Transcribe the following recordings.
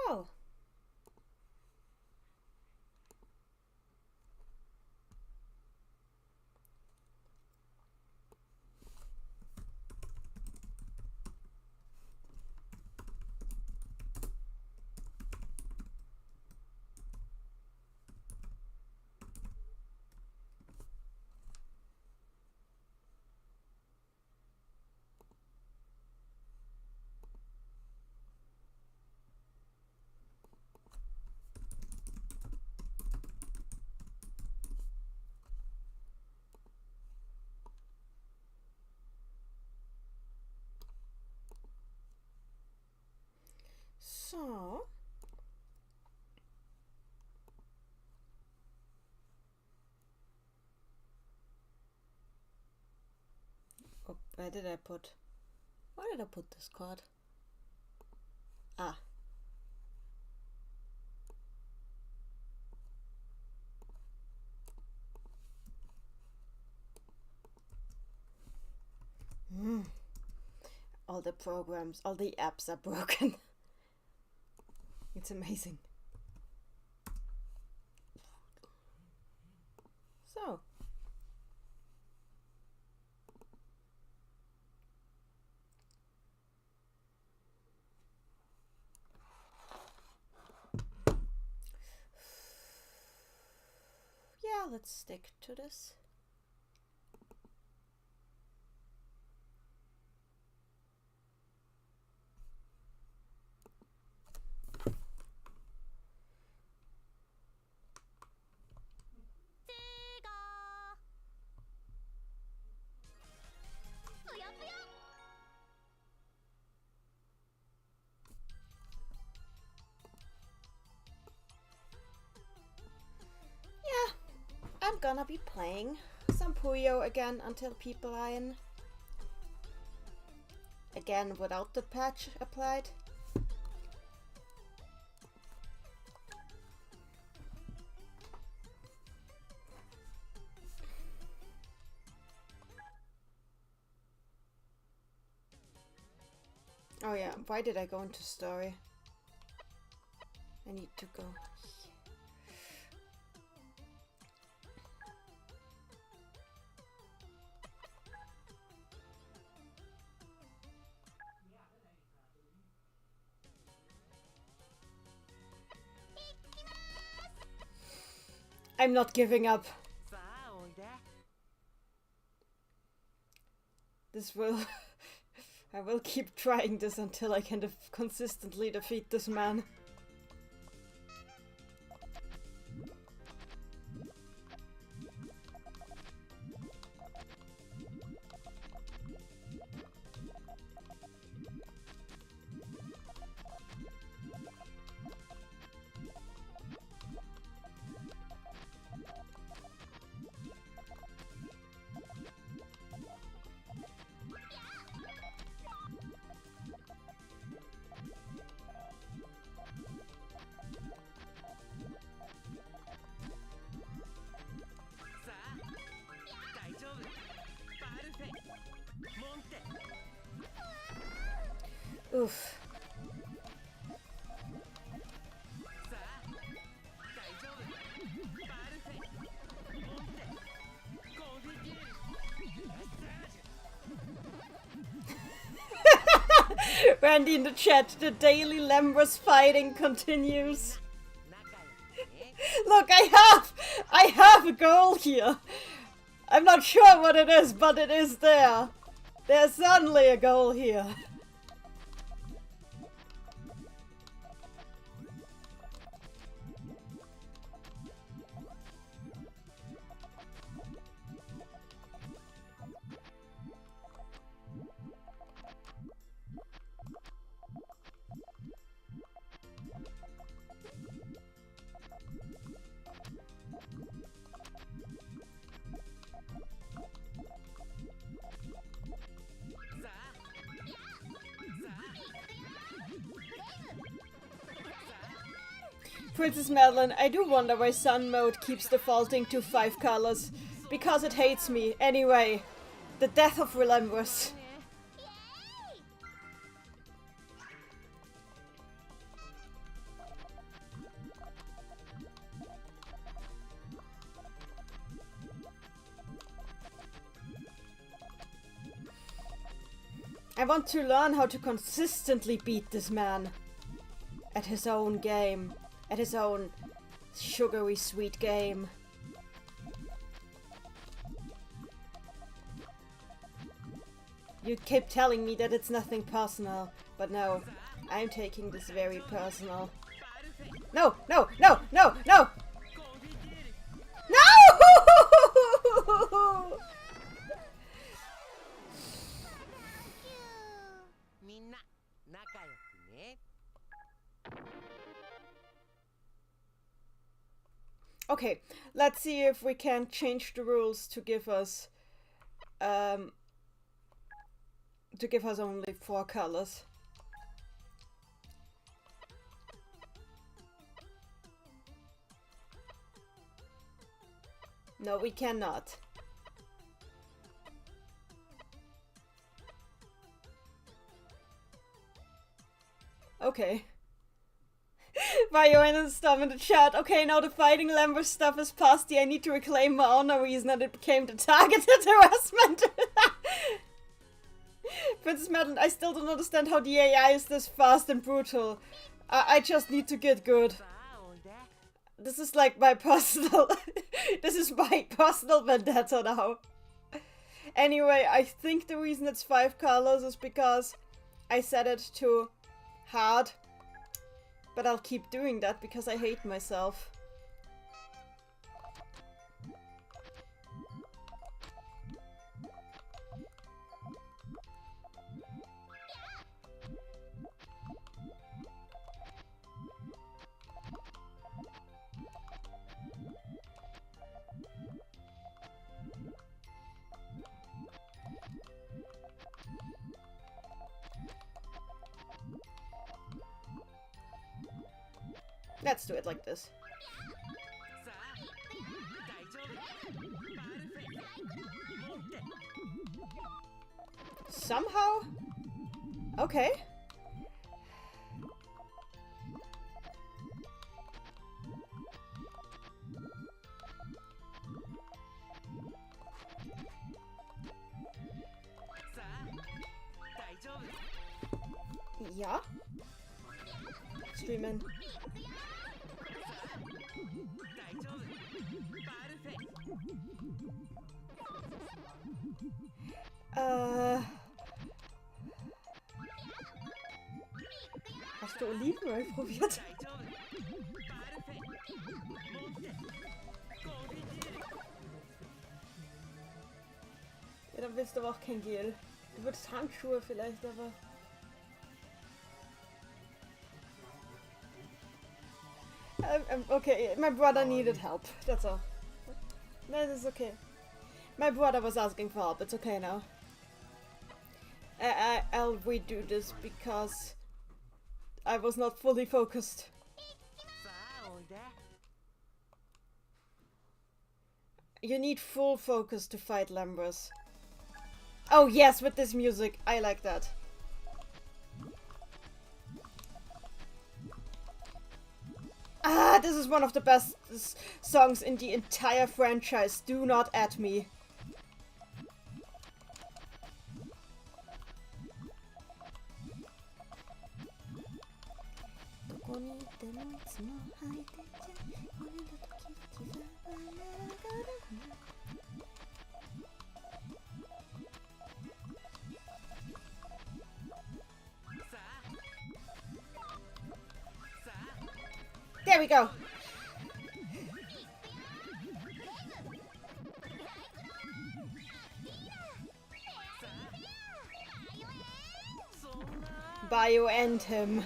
So. So. Oh, where did I put? Where did I put this card? Ah. All the programs, all the apps are broken. It's amazing. So. Yeah, let's stick to this. I'm gonna be playing some Puyo again until people are in. Again, without the patch applied. Oh yeah, why did I go into story? I need to go. I'm not giving up. This will... I will keep trying this until I can consistently defeat this man. Oof. Randy in the chat, the daily Lembros fighting continues. Look, I have a goal here. I'm not sure what it is, but it is there. There's certainly a goal here. Princess Madeline, I do wonder why Sun mode keeps defaulting to 5 colors. Because it hates me. Anyway, the death of Relentless. I want to learn how to consistently beat this man. At his own game. At his own sugary sweet game. You keep telling me that it's nothing personal, but no, I'm taking this very personal. No, no, no, no, no! No! Okay, let's see if we can change the rules to give us only 4 colors. No, we cannot. Okay. Vioen and Storm in the chat. Okay, now the fighting Lambert stuff is past the I need to reclaim my honor reason that it became the targeted harassment. Princess Madeline, I still don't understand how the AI is this fast and brutal. I just need to get good. This is like my personal... this is my personal vendetta now. Anyway, I think the reason it's 5 colors is because I set it to hard. But I'll keep doing that because I hate myself. Let's do it like this. Somehow? Okay. Ja. Streamen. Hast du Olivenöl probiert? Ja, dann willst du aber auch kein Gel. Du würdest Handschuhe vielleicht, aber... Okay, my brother needed help. That's all. No, this is okay. My brother was asking for help. It's okay now. I'll redo this because I was not fully focused. You need full focus to fight Lambros. Oh yes, with this music. I like that. Ah, this is one of the best songs in the entire franchise. Do not at me. There we go. Bio end him.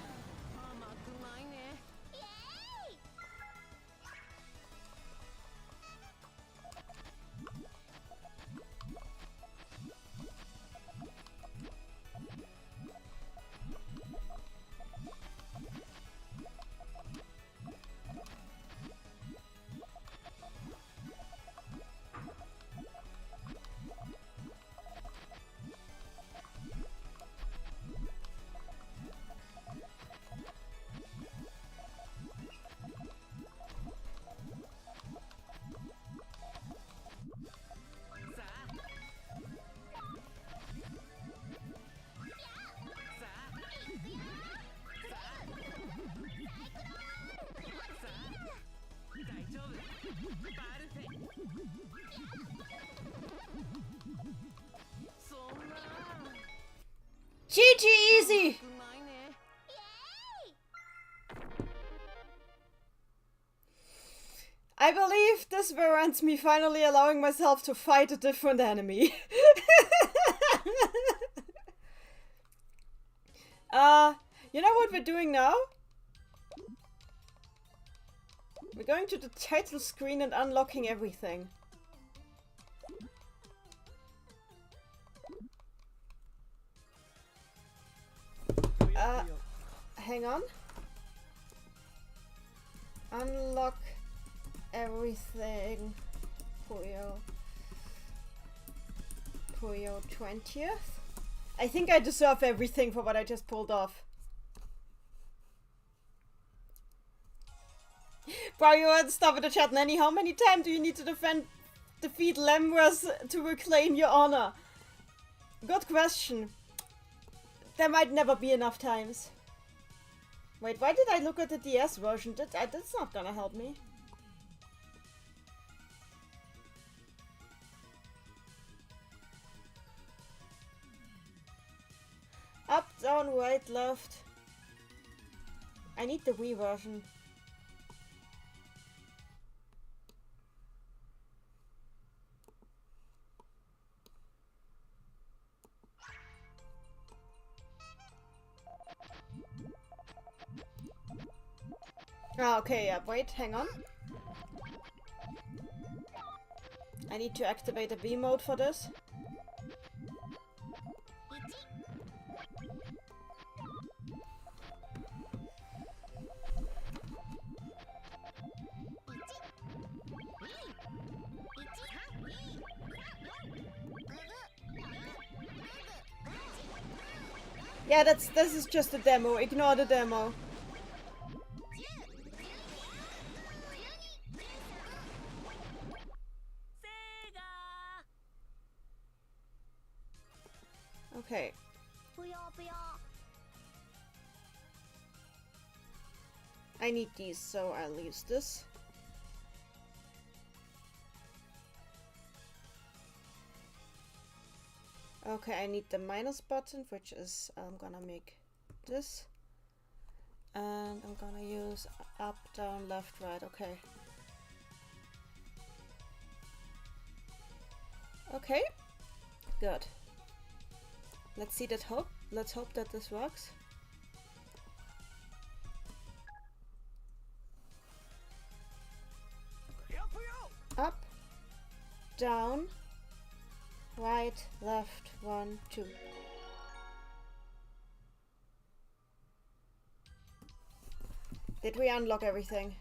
GG easy! I believe this warrants me finally allowing myself to fight a different enemy. You know what we're doing now? We're going to the title screen and unlocking everything. Hang on. Unlock everything for your 20th. I think I deserve everything for what I just pulled off. Bro, you won't stop in the chat, Nanny. How many times do you need to defeat Lemras to reclaim your honor? Good question. There might never be enough times. Wait, why did I look at the DS version? That's not gonna help me. Up, down, right, left. I need the Wii version. Ah, okay, yeah, wait, hang on. I need to activate the V mode for this. Yeah, this is just a demo. Ignore the demo. Okay. I need these, so I'll use this. Okay, I need the minus button, which is I'm gonna make this. And I'm gonna use up, down, left, right. Okay. Okay. Good. Let's see that hope. Let's hope that this works. Up, down, right, left, 1, 2. Did we unlock everything?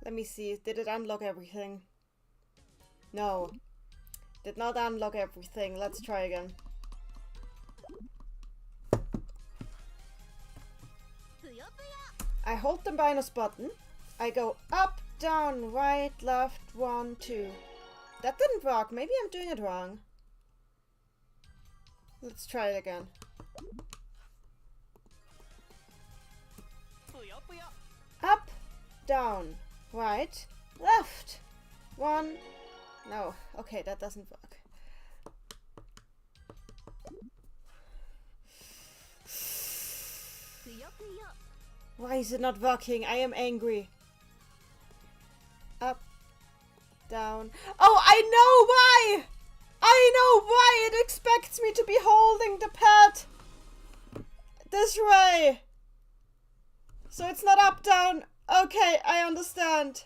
Let me see. Did it unlock everything? No. Did not unlock everything. Let's try again. I hold the minus button. I go up, down, right, left, 1, 2. That didn't work. Maybe I'm doing it wrong. Let's try it again. Up, down, right, left, 1. No. Okay, that doesn't work. Why is it not working? I am angry. Up, down. Oh, I know why! I know why it expects me to be holding the pad this way. So it's not up, down. Okay, I understand.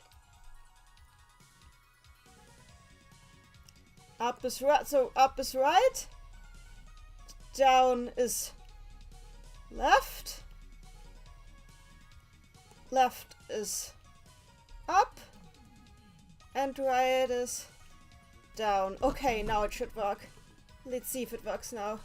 Up is right, so up is right. Down is left. Left is up. And right is down. Okay, now it should work. Let's see if it works now.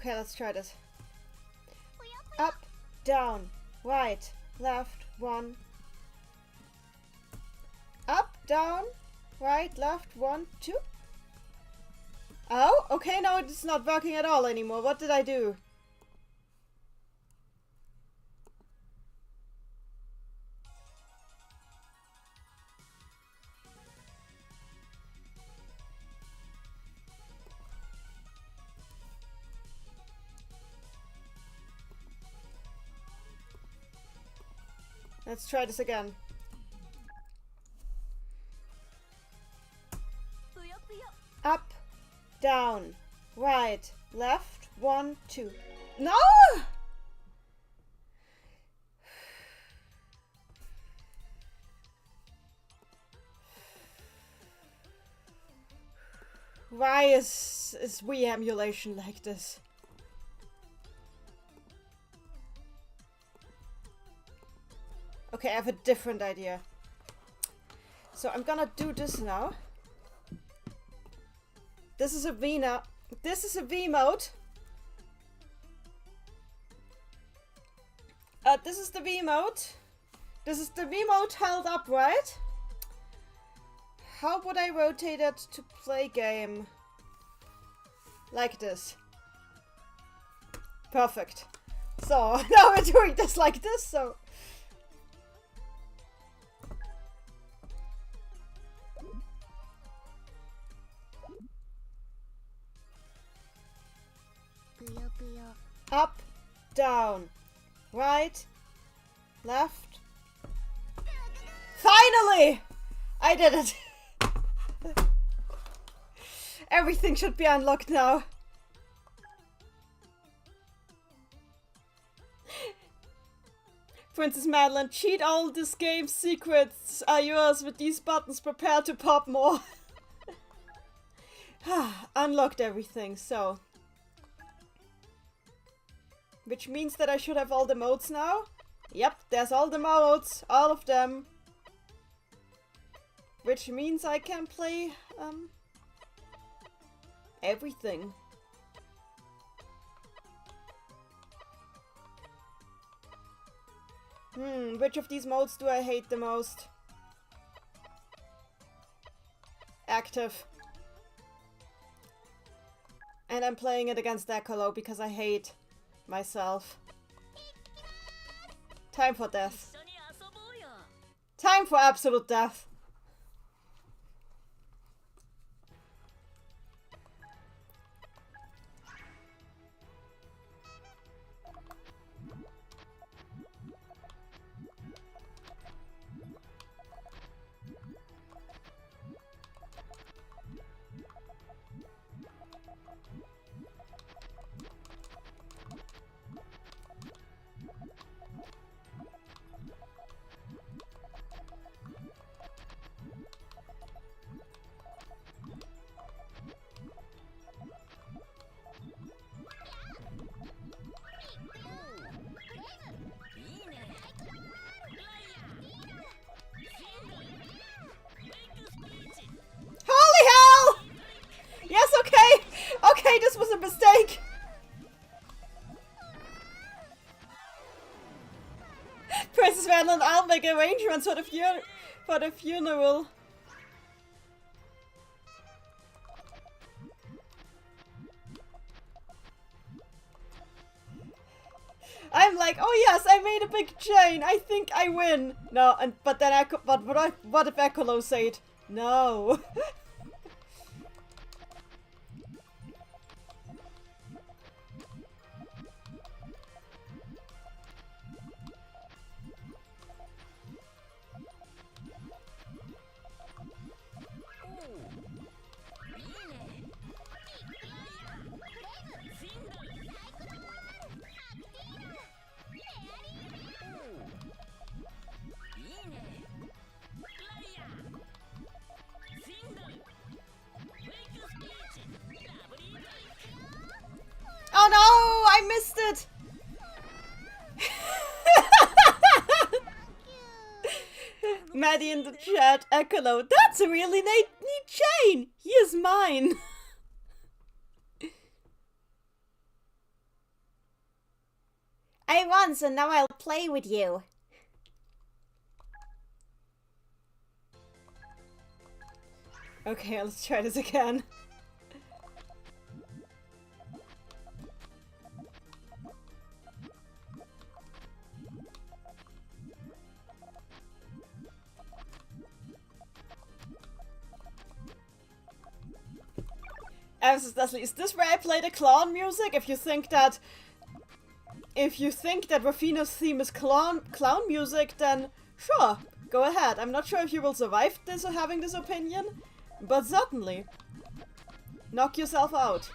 Okay, let's try this. Up, down, right, left, 1. Up, down, right, left, 1, 2. Oh, okay, now it's not working at all anymore. What did I do? Let's try this again. Up, down, right, left, 1, 2. No! Why is Wii emulation like this? Okay, I have a different idea. So I'm gonna do this now. This is a V now. This is a V mode. This is the V mode. This is the V mode held upright. How would I rotate it to play game? Like this. Perfect. So now we're doing this like this, so. Up, down, right, left. Finally! I did it! Everything should be unlocked now. Princess Madeline, cheat all this game's secrets are yours with these buttons. Prepare to pop more. Unlocked everything, so. Which means that I should have all the modes now. Yep, there's all the modes, all of them. Which means I can play, everything. Which of these modes do I hate the most? Active. And I'm playing it against Ecolo because I hate myself. Time for death. Time for absolute death. This was a mistake! Princess Madeline, I'll make arrangements for the funeral. I'm like, oh yes, I made a big chain. I think I win. No, but then what if Ecolo said no? Oh no, I missed it! Maddie in the chat, Ecolo, that's a really neat chain! Here's mine! I won, so now I'll play with you. Okay, let's try this again. Is this where I play the clown music? If you think that Rafina's theme is clown music, then sure, go ahead. I'm not sure if you will survive this or having this opinion, but certainly. Knock yourself out.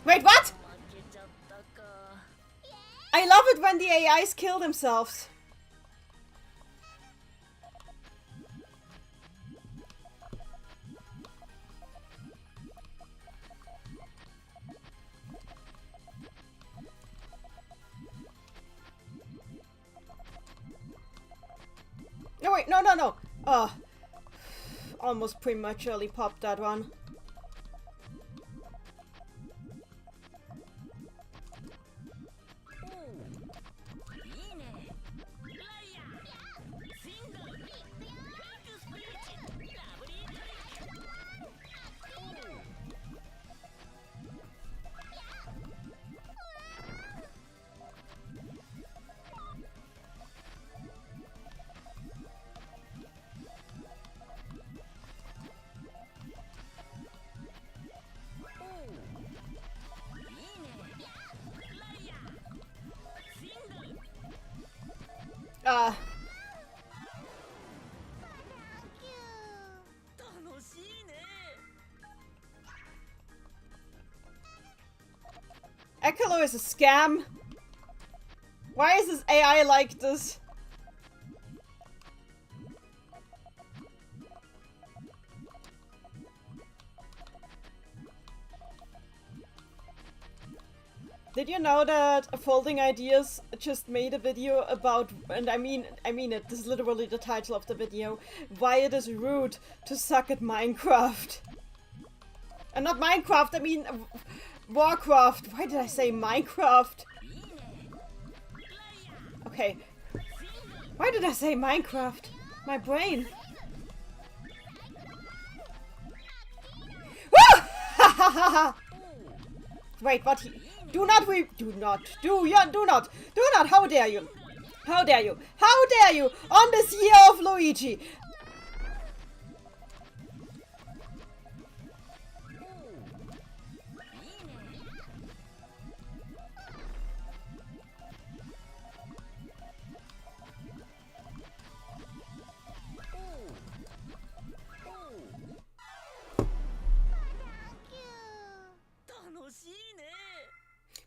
Wait, what? I love it when the AIs kill themselves. No, wait, no. Oh, almost prematurely popped that one. Ekalo is a scam. Why is this AI like this? Did you know that Folding Ideas just made a video about, and I mean it, this is literally the title of the video, why it is rude to suck at Minecraft. And not Minecraft, I mean Warcraft. Why did I say Minecraft? Okay. Why did I say Minecraft? My brain. Wait, what? Do not, how dare you? How dare you? How dare you? On this year of Luigi.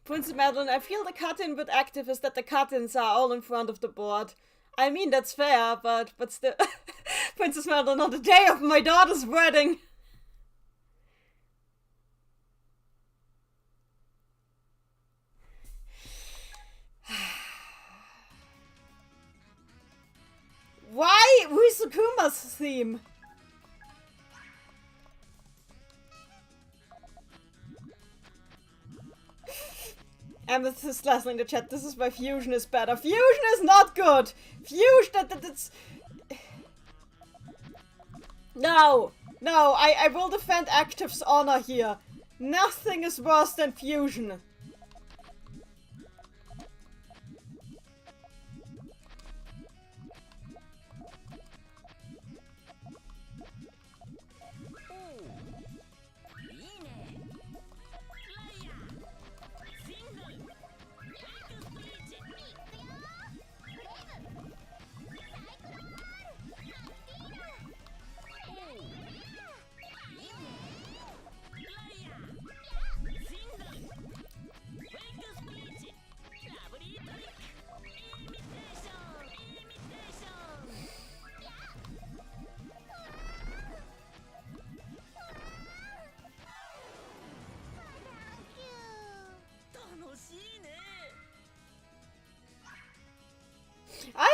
Princess Madeline, I feel the cut-in bit active is that the cut-ins are all in front of the board. I mean, that's fair, but still. Princess Madeline, on the day of my daughter's wedding. Why Rizukuma's theme? Amethyst Leslie in the chat, this is why Fusion is better. Fusion is not good! Fusion, that's... No! No, I will defend Active's honor here. Nothing is worse than Fusion.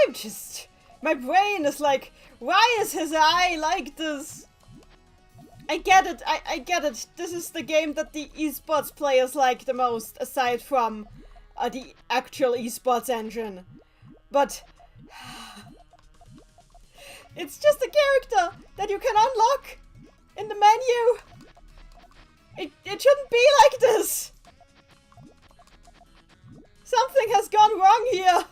I'm just... My brain is like, why is his eye like this? I get it, I get it. This is the game that the esports players like the most, aside from the actual esports engine. But... it's just a character that you can unlock in the menu. It shouldn't be like this. Something has gone wrong here.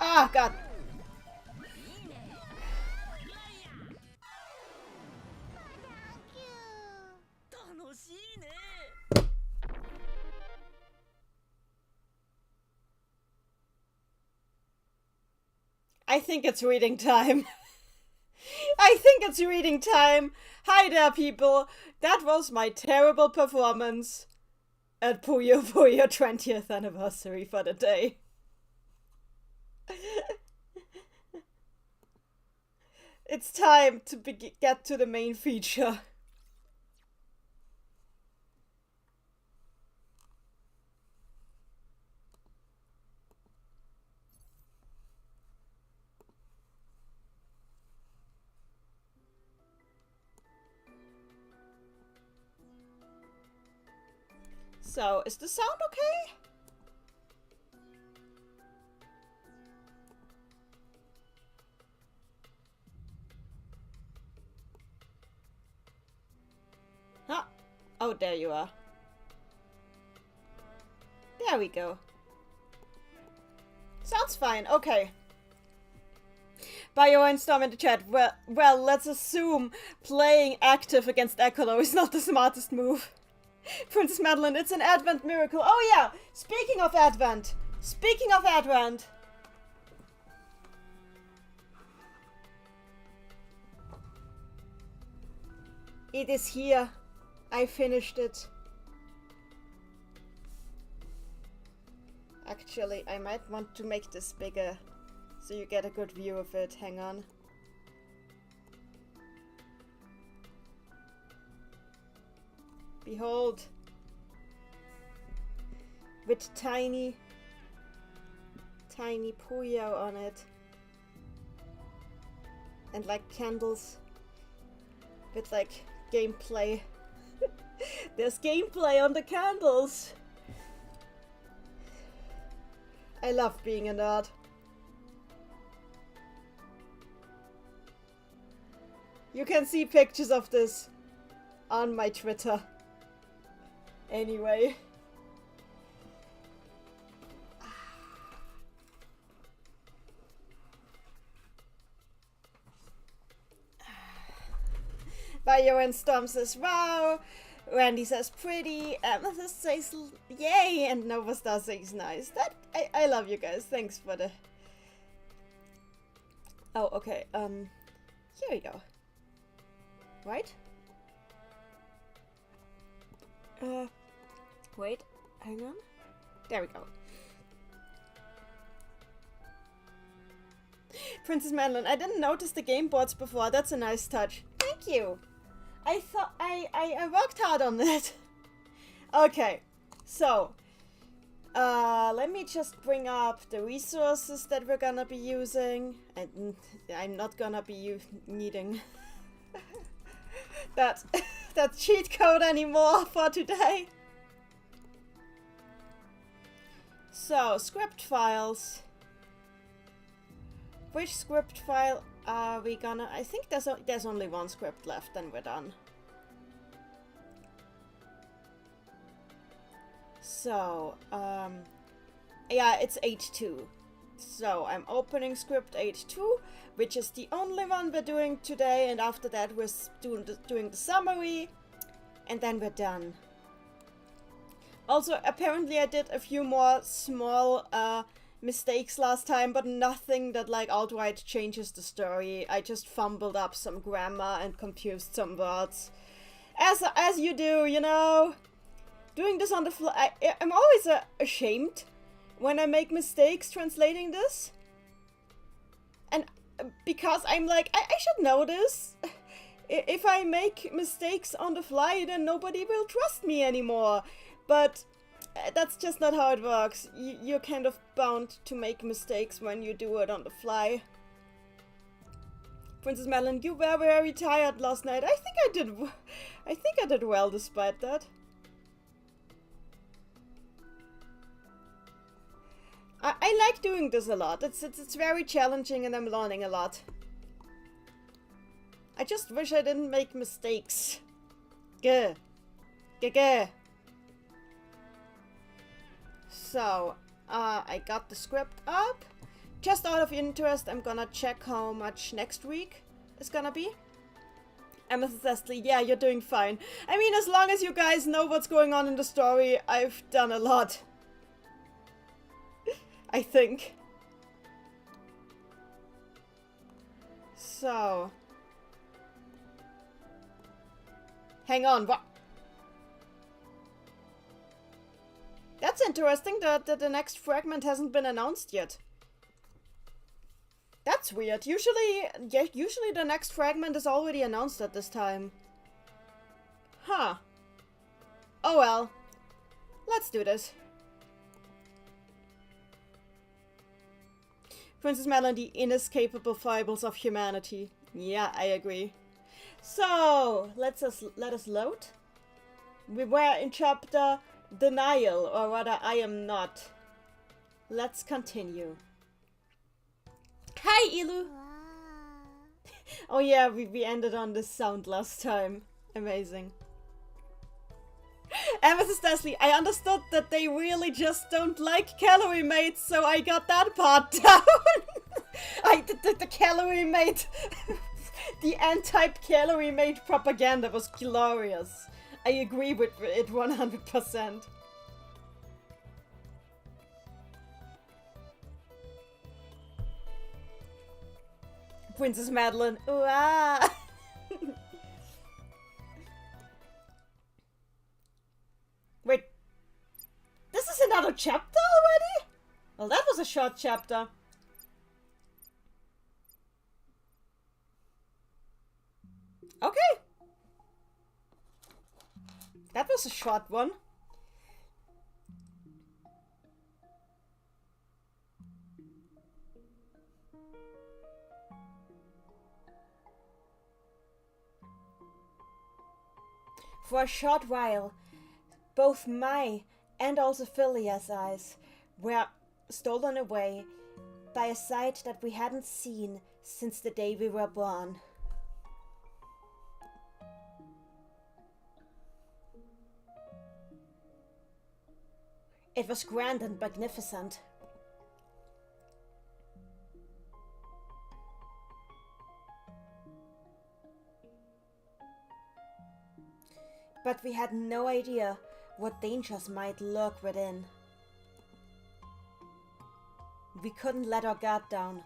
Ah, God. I think it's reading time. I think it's reading time. Hi there, people. That was my terrible performance at Puyo Puyo 20th anniversary for the day. It's time to get to the main feature. So, is the sound okay? Huh? Oh, there you are. There we go. Sounds fine, okay. Bio and Storm in the chat. Well, let's assume playing active against Ecolo is not the smartest move. Princess Madeline, it's an Advent miracle. Oh yeah, speaking of Advent. It is here. I finished it. Actually, I might want to make this bigger so you get a good view of it. Hang on. Behold. With tiny Puyo on it. And like candles. With like gameplay. There's gameplay on the candles. I love being a nerd. You can see pictures of this on my Twitter. Anyway. Bio and Storm says wow. Randy says pretty. Amethyst says yay, and Nova Star says nice. That I love you guys. Thanks for the. Oh, okay. Here we go. Right? Wait. Hang on. There we go. Princess Madeline, I didn't notice the game boards before. That's a nice touch. Thank you. I thought I worked hard on that. Okay, so let me just bring up the resources that we're gonna be using, and I'm not gonna be needing that cheat code anymore for today. So script files. Which script file are we gonna... I think there's only one script left and we're done. So, yeah, it's 8.2. So, I'm opening script 8.2, which is the only one we're doing today, and after that we're doing the summary, and then we're done. Also, apparently I did a few more small mistakes last time, but nothing that like outright changes the story. I just fumbled up some grammar and confused some words. As you do, you know? Doing this on the fly, I'm always ashamed when I make mistakes translating this. And because I'm like, I should know this. If I make mistakes on the fly, then nobody will trust me anymore. But that's just not how it works. You're kind of bound to make mistakes when you do it on the fly. Princess Madeline, you were very tired last night. I think I did well despite that. I like doing this a lot. It's very challenging and I'm learning a lot. I just wish I didn't make mistakes. Gah. Gah gah. So, I got the script up. Just out of interest, I'm gonna check how much next week is gonna be. Amethyst Leslie, yeah, you're doing fine. I mean, as long as you guys know what's going on in the story, I've done a lot. I think. So. Hang on, what? That's interesting that the next fragment hasn't been announced yet. That's weird. Usually the next fragment is already announced at this time. Huh. Oh well. Let's do this. Princess Madeline, the inescapable foibles of humanity. Yeah, I agree. So, let us load. We were in chapter Denial, or rather, I am not. Let's continue. Hi, Ilu! Oh yeah, we ended on this sound last time. Amazing. Amethyst Leslie, I understood that they really just don't like Calorie Mate, so I got that part down. The Calorie Mate, the anti-Calorie Mate propaganda was glorious. I agree with it 100%. Princess Madeline, ooh ah. Wait, this is another chapter already? Well, that was a short chapter. Okay. That was a short one. For a short while, both my and also Philia's eyes were stolen away by a sight that we hadn't seen since the day we were born. It was grand and magnificent. But we had no idea what dangers might lurk within. We couldn't let our guard down.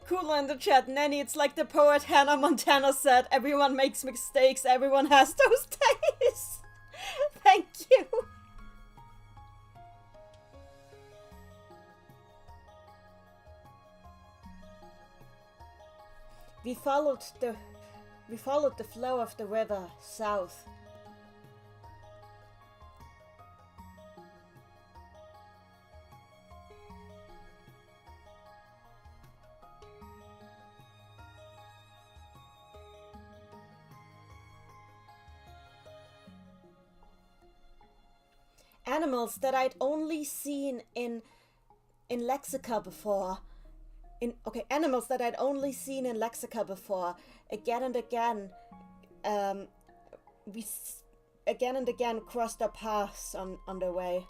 Cooler in the chat, Nanny, it's like the poet Hannah Montana said, everyone makes mistakes, everyone has those days. Thank you. We followed the flow of the river south. Animals that I'd only seen in Lexica before. Animals that I'd only seen in Lexica before. Again and again, we again and again crossed our paths on their way.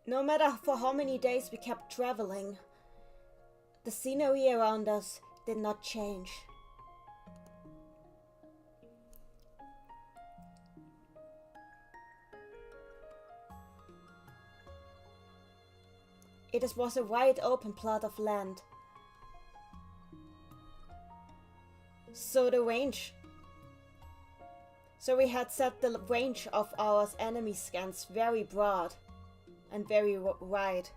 No matter for how many days we kept traveling, the scenery around us did not change. It was a wide open plot of land. So we had set the range of our enemy scans very broad and very wide.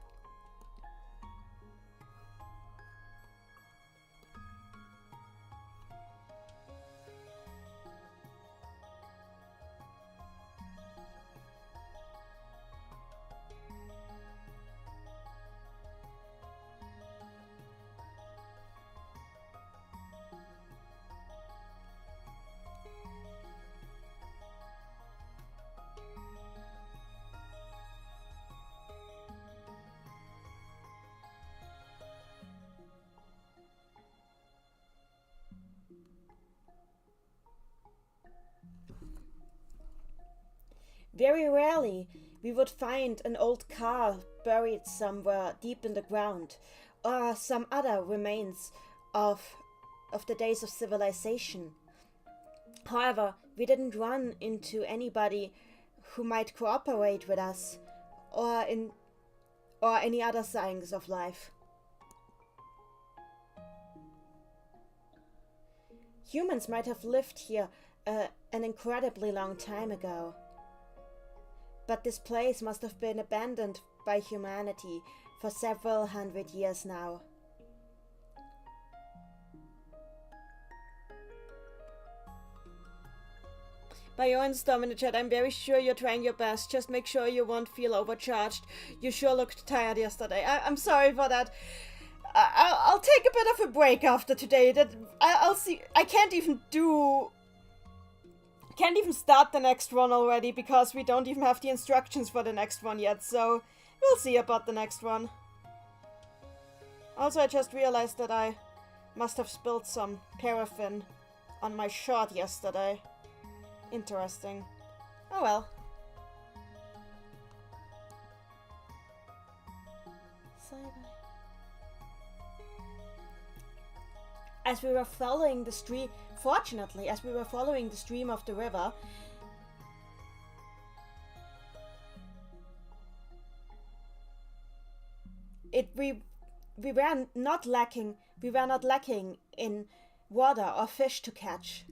Very rarely we would find an old car buried somewhere deep in the ground, or some other remains of the days of civilization. However, we didn't run into anybody who might cooperate with us, or any other signs of life. Humans might have lived here an incredibly long time ago. But this place must have been abandoned by humanity for several hundred years now. By your Storm in the chat, I'm very sure you're trying your best. Just make sure you won't feel overcharged. You sure looked tired yesterday. I'm sorry for that. I'll take a bit of a break after today. I'll see. I can't even start the next one already because we don't even have the instructions for the next one yet, so we'll see about the next one. Also, I just realized that I must have spilled some paraffin on my short yesterday. Interesting. Oh well. As we were following the stream, fortunately, as we were following the stream of the river, we were not lacking in water or fish to catch.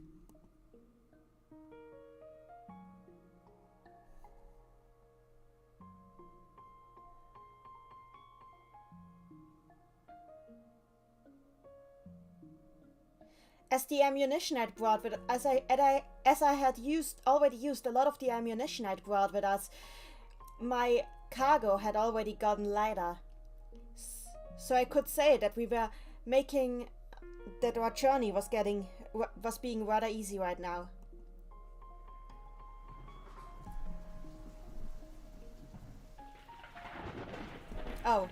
As the ammunition I'd brought with, as I had already used a lot of the ammunition I'd brought with us, my cargo had already gotten lighter. So I could say that that our journey was being rather easy right now. Oh.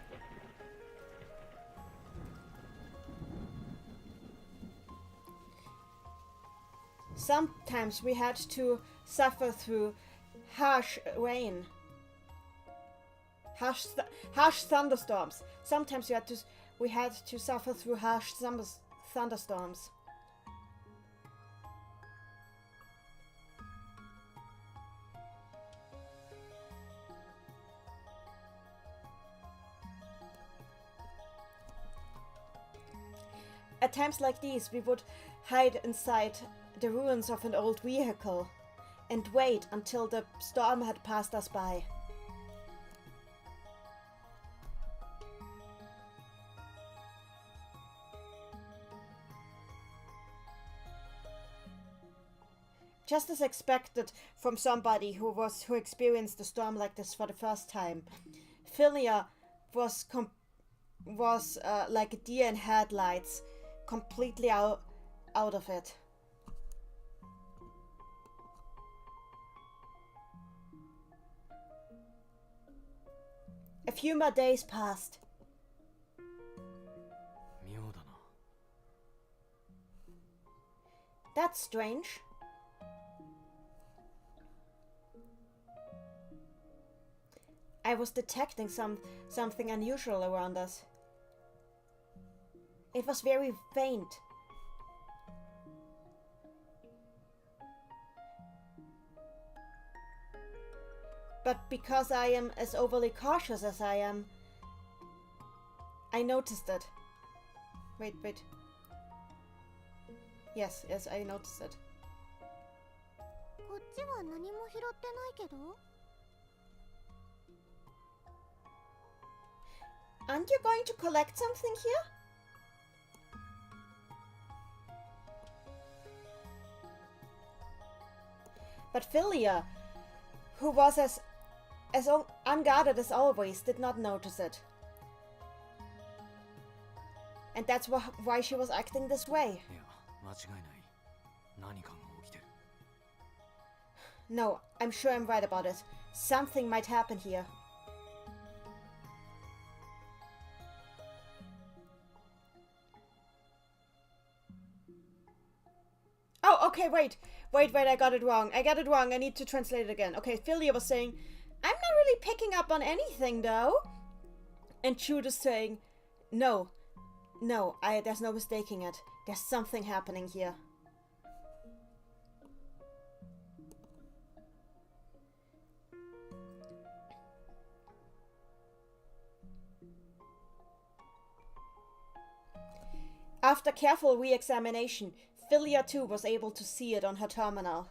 Sometimes we had to suffer through harsh rain, harsh thunderstorms. Sometimes we had to suffer through harsh thunderstorms. At times like these, we would hide inside the ruins of an old vehicle and wait until the storm had passed us by. Just as expected from somebody who experienced a storm like this for the first time, Philia was like a deer in headlights, completely out of it. A few more days passed. That's strange. I was detecting something unusual around us. It was very faint. But because I am as overly cautious as I am, I noticed it. Wait. Yes, I noticed it. Aren't you going to collect something here? But Philia, who was as unguarded as always, did not notice it. And that's why she was acting this way. No, I'm sure I'm right about it. Something might happen here. Oh, okay, wait, I got it wrong. I need to translate it again. Okay, Philia was saying, I'm not really picking up on anything, though. And Jude is saying, no, there's no mistaking it. There's something happening here. After careful re-examination, Philia too was able to see it on her terminal.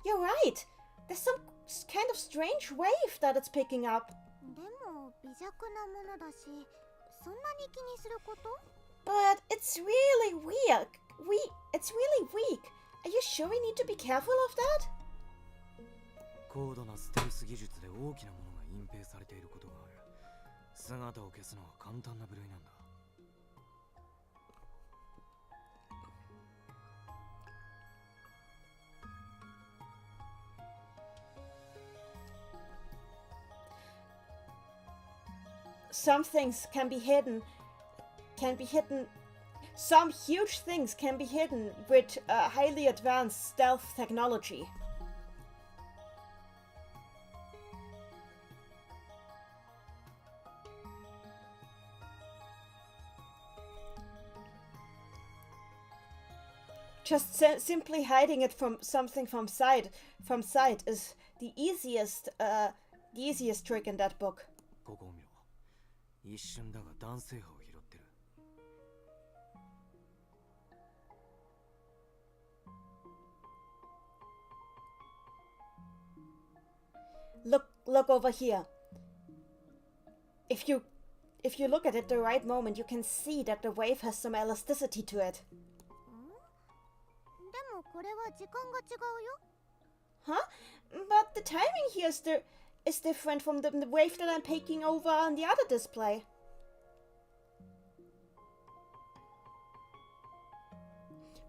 You're right. There's some kind of strange wave that it's picking up. But it's really weak. It's really weak. Are you sure we need to be careful of that? Some things can be hidden. Some huge things can be hidden with highly advanced stealth technology. Just simply hiding it from something from sight is the easiest trick in that book. Look over here. If you look at it the right moment, you can see that the wave has some elasticity to it. Huh? But the timing here is different from the wave that I'm taking over on the other display.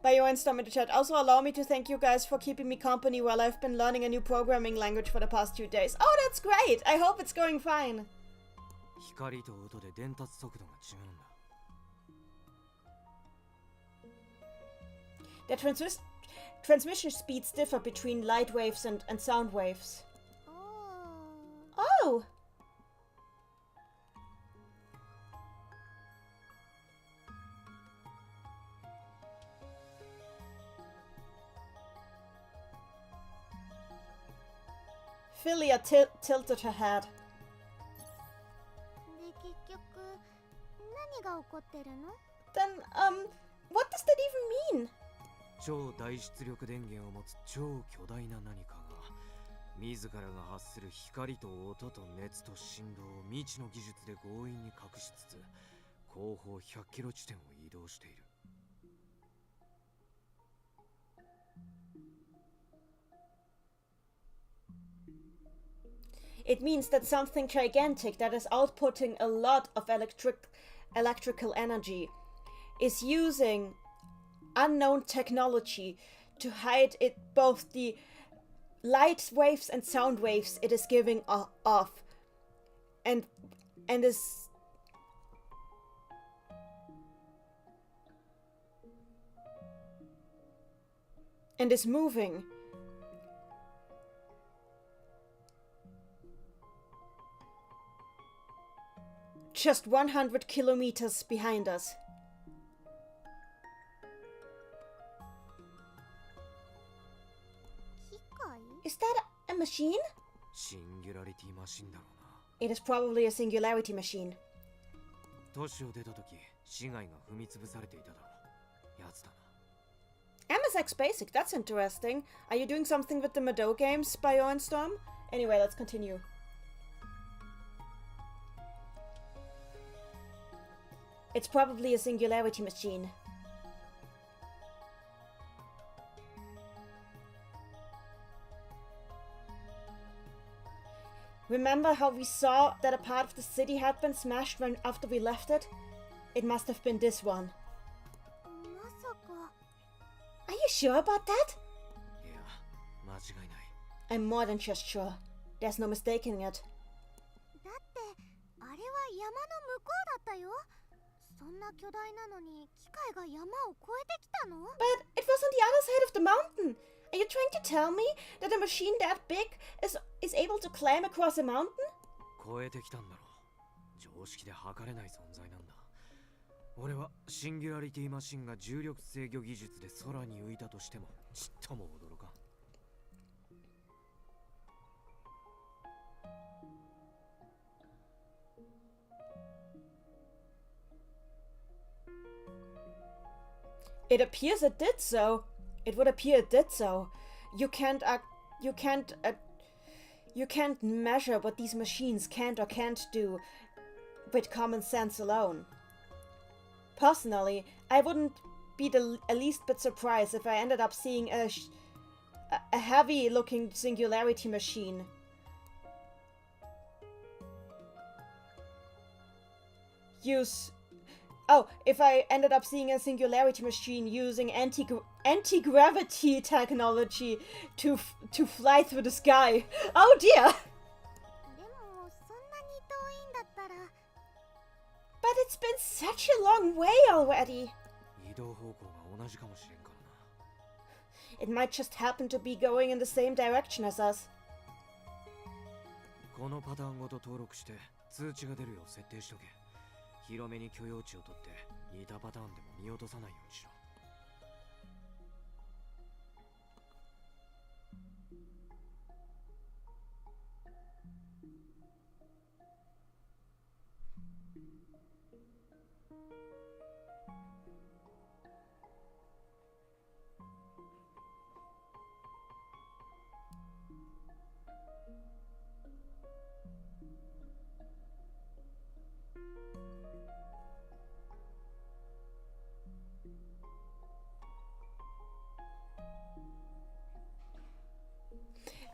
BioInstorm in the chat. Also allow me to thank you guys for keeping me company while I've been learning a new programming language for the past 2 days. Oh, that's great! I hope it's going fine. The transmission speeds differ between light waves and sound waves. Oh! Philia tilted her head. Then, what does that even mean? 超大出力電源を持つ超巨大な何かが自らが発する光と音と熱と振動を未知の技術で強引に隠しつつ後方100キロ地点を移動している。It means that something gigantic that is outputting a lot of electrical energy is using unknown technology to hide both the light waves and sound waves it is giving off, and is and is moving. Just 100 kilometers behind us. Is that a machine? シンギュラリティマシンだろうな。It is probably a singularity machine. 都市を出た時、市街が踏み潰されていただろう。やつだな。MSX Basic, that's interesting. Are you doing something with the Mado games by Storm? Anyway, let's continue. It's probably a singularity machine. Remember how we saw that a part of the city had been smashed when after we left it? It must have been this one. Are you sure about that? Yeah, 間違いない。I'm more than just sure. There's no mistaking it. だってあれは山の向こうだったよ。そんな巨大なのに機械が山を越えてきたの？ But it was on the other side of the mountain. Are you trying to tell me that a machine that big is able to climb across a mountain? 越えてきたんだろう。常識で測れない存在なんだ。俺はシンギュラリティマシンが重力制御技術で空に浮いたとしてもちっとも驚かん。It appears it did so. It would appear it did so. You can't measure what these machines can't or can't do with common sense alone. Personally, I wouldn't be the least bit surprised if I ended up seeing a heavy-looking singularity machine. If I ended up seeing a singularity machine using anti-gravity technology to fly through the sky. Oh dear! でもそんなに遠いんだったら。But it's been such a long way already. 移動方向が同じかもしれんからな。It might just happen to be going in the same direction as us. このパターンごと登録して通知が出るよう設定しとけ。広めに許容値を取って似たパターンでも見落とさないようにしろ。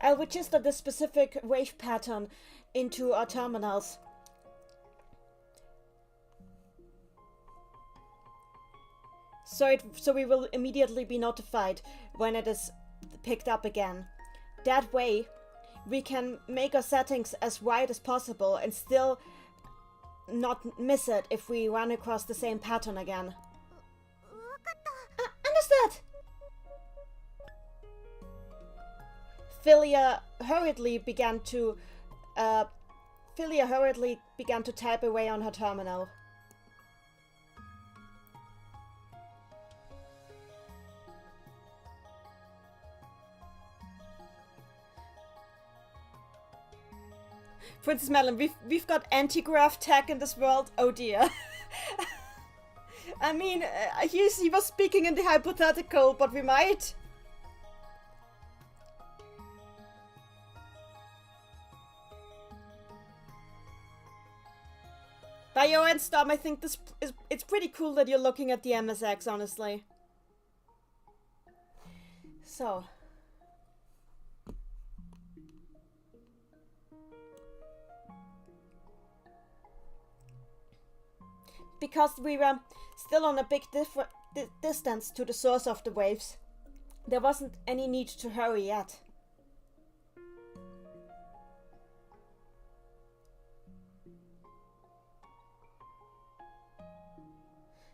I'll register this specific wave pattern into our terminals. So we will immediately be notified when it is picked up again. That way, we can make our settings as wide as possible and still not miss it if we run across the same pattern again. Understood! Philia hurriedly began to type away on her terminal. Princess Madeline, we've got anti-grav tech in this world. Oh dear. I mean, he was speaking in the hypothetical, but we might. Bio and Storm, I think it's pretty cool that you're looking at the MSX, honestly. So. Because we were still on a big distance to the source of the waves, there wasn't any need to hurry yet.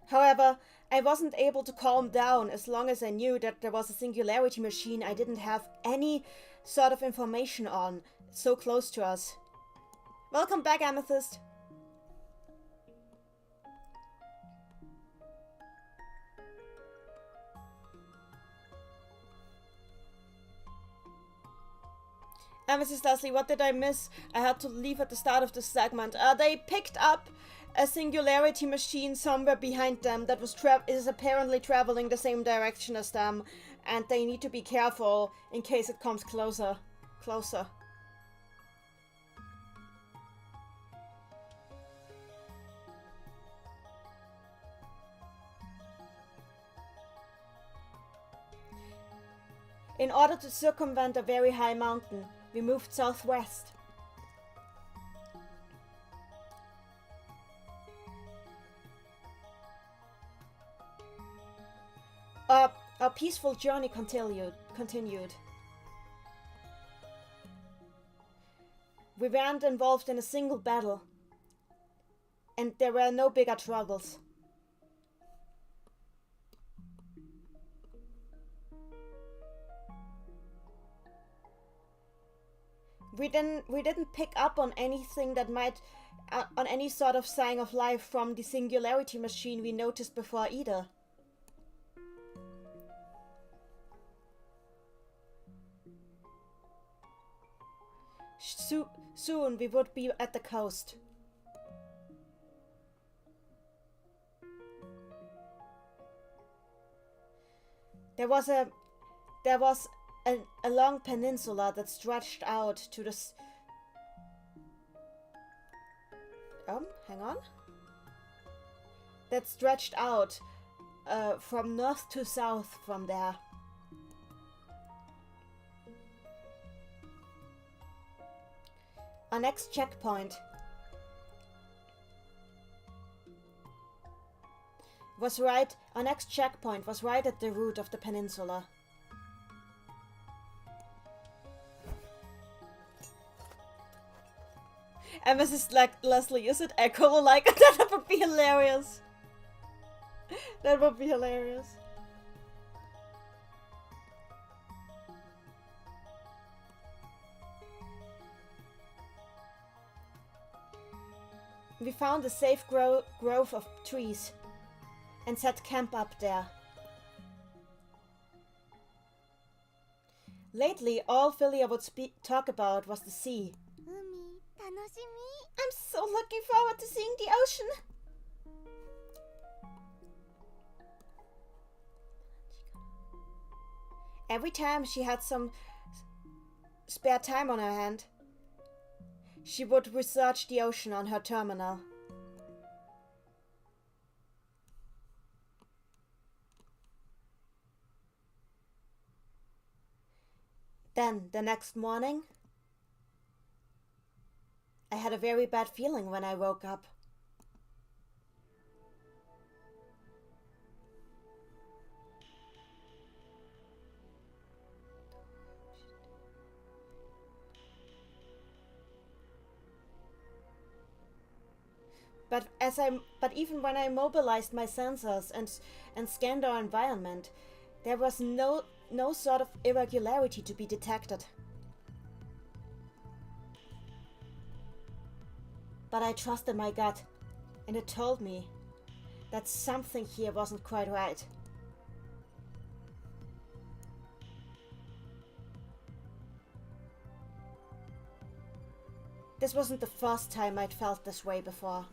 However, I wasn't able to calm down as long as I knew that there was a singularity machine I didn't have any sort of information on, so close to us. Welcome back, Amethyst. Amethyst Leslie, what did I miss? I had to leave at the start of this segment. They picked up a singularity machine somewhere behind them that is apparently traveling the same direction as them, and they need to be careful in case it comes closer. In order to circumvent a very high mountain, we moved southwest. Our peaceful journey continued. We weren't involved in a single battle, and there were no bigger troubles. We didn't pick up on anything that might on any sort of sign of life from the singularity machine we noticed before either. Soon we would be at the coast. There was a long peninsula that stretched out to the hang on. That stretched out from north to south from there. Our next checkpoint was right at the root of the peninsula. And Mrs. Leslie, is it echo like that would be hilarious. That would be hilarious. We found a safe grove of trees and set camp up there. Lately, all Philia would talk about was the sea. I'm so looking forward to seeing the ocean. Every time she had some spare time on her hand, she would research the ocean on her terminal. Then, the next morning, I had a very bad feeling when I woke up. But even when I mobilized my sensors and scanned our environment, there was no sort of irregularity to be detected. But I trusted my gut, and it told me that something here wasn't quite right. This wasn't the first time I'd felt this way before.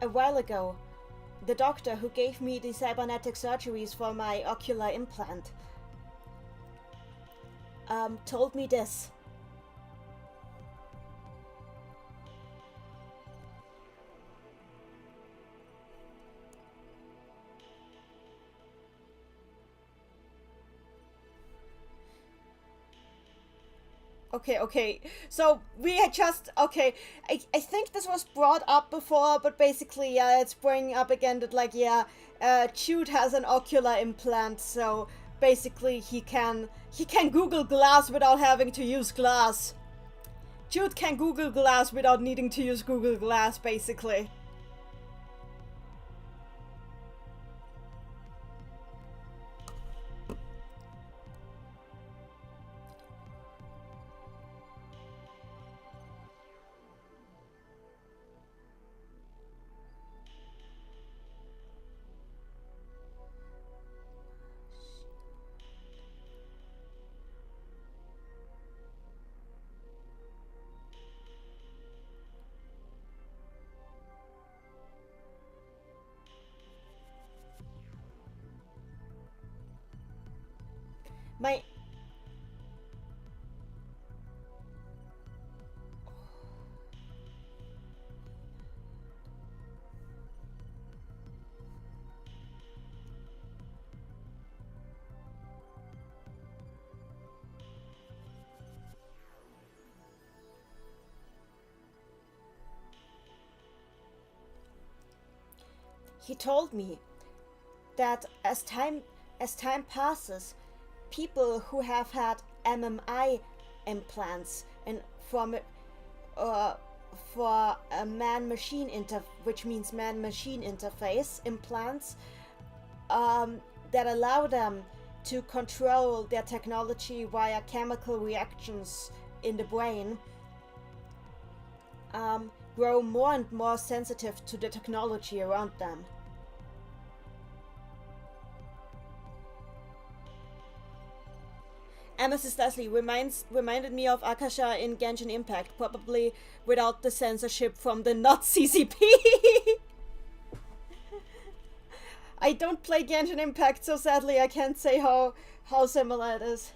A while ago, the doctor who gave me the cybernetic surgeries for my ocular implant told me this. Okay. So we had just I think this was brought up before, but basically, yeah, it's bringing up again that like Jude has an ocular implant, so basically he can Google Glass without having to use glass. Jude can Google Glass without needing to use Google Glass, basically. My He told me that as time passes, people who have had MMI implants and from for a which means man-machine interface implants, that allow them to control their technology via chemical reactions in the brain, grow more and more sensitive to the technology around them. Amethyst Leslie reminded me of Akasha in Genshin Impact, probably without the censorship from the not CCP. I don't play Genshin Impact, so sadly I can't say how similar it is.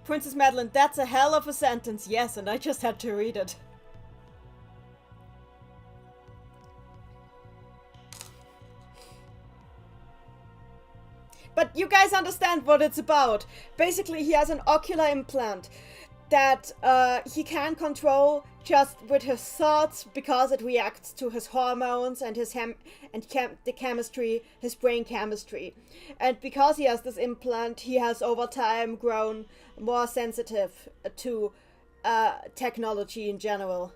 Princess Madeline, that's a hell of a sentence, yes, and I just had to read it. But you guys understand what it's about. Basically, he has an ocular implant that he can control just with his thoughts because it reacts to his hormones and the chemistry, his brain chemistry. And because he has this implant, he has over time grown more sensitive to technology in general.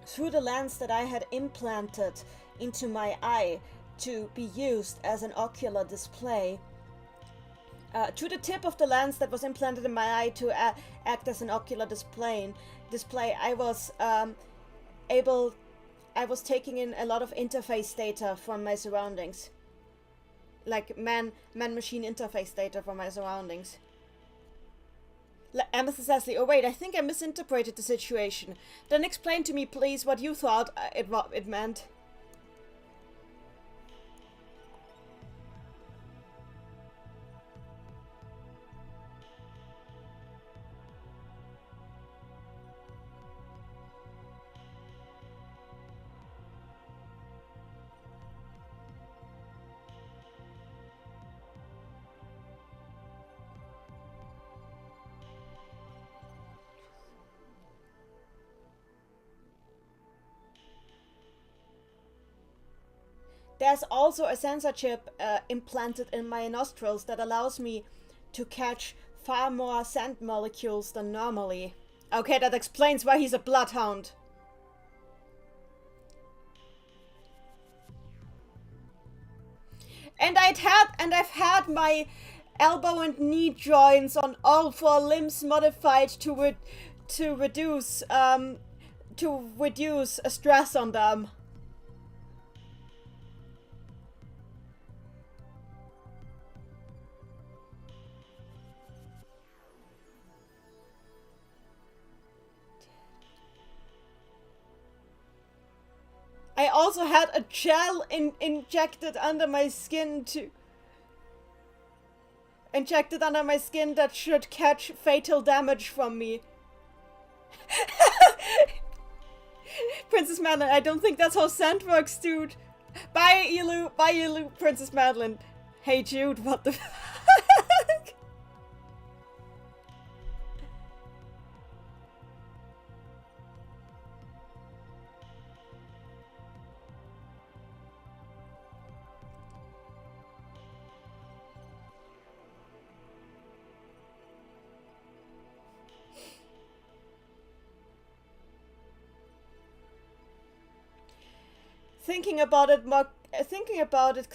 Through the lens that I had implanted into my eye to be used as an ocular display, through the tip of the lens that was implanted in my eye to act as an ocular display, I was taking in a lot of interface data from my surroundings, like man-machine interface data from my surroundings. Amethyst Leslie, oh wait, I think I misinterpreted the situation. Then explain to me, please, what you thought it meant. There's also a sensor chip implanted in my nostrils that allows me to catch far more sand molecules than normally. Okay, that explains why he's a bloodhound. And I've had my elbow and knee joints on all 4 limbs modified to reduce stress on them. I also had a gel injected under my skin that should catch fatal damage from me. Princess Madeline, I don't think that's how sand works, dude. Bye, Elu, Princess Madeline. Hey, Jude, what the fuck? Thinking about it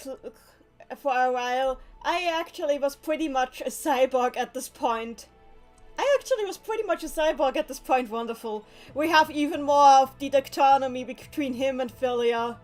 for a while, I actually was pretty much a cyborg at this point. Wonderful. We have even more of the autonomy between him and Philia.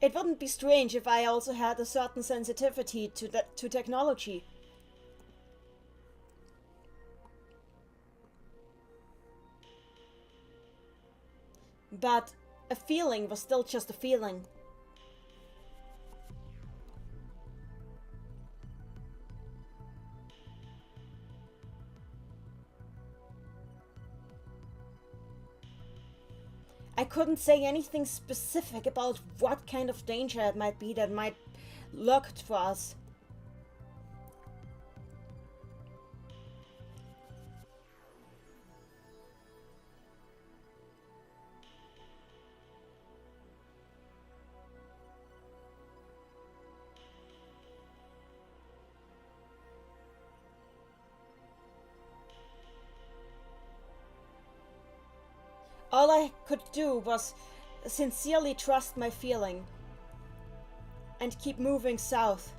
It wouldn't be strange if I also had a certain sensitivity to technology. But a feeling was still just a feeling. I couldn't say anything specific about what kind of danger it might be that might lurk for us. All I could do was sincerely trust my feeling and keep moving south.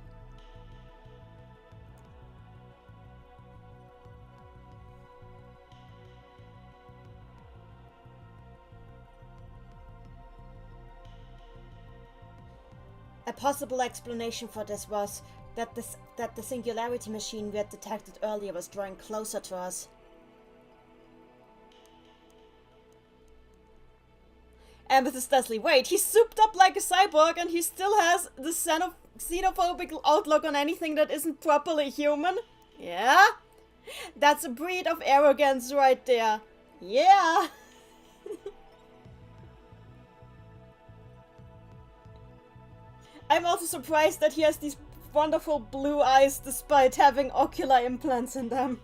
A possible explanation for this was that the singularity machine we had detected earlier was drawing closer to us. Amethyst Leslie, wait, he's souped up like a cyborg and he still has the xenophobic outlook on anything that isn't properly human? Yeah? That's a breed of arrogance right there. Yeah! I'm also surprised that he has these wonderful blue eyes despite having ocular implants in them.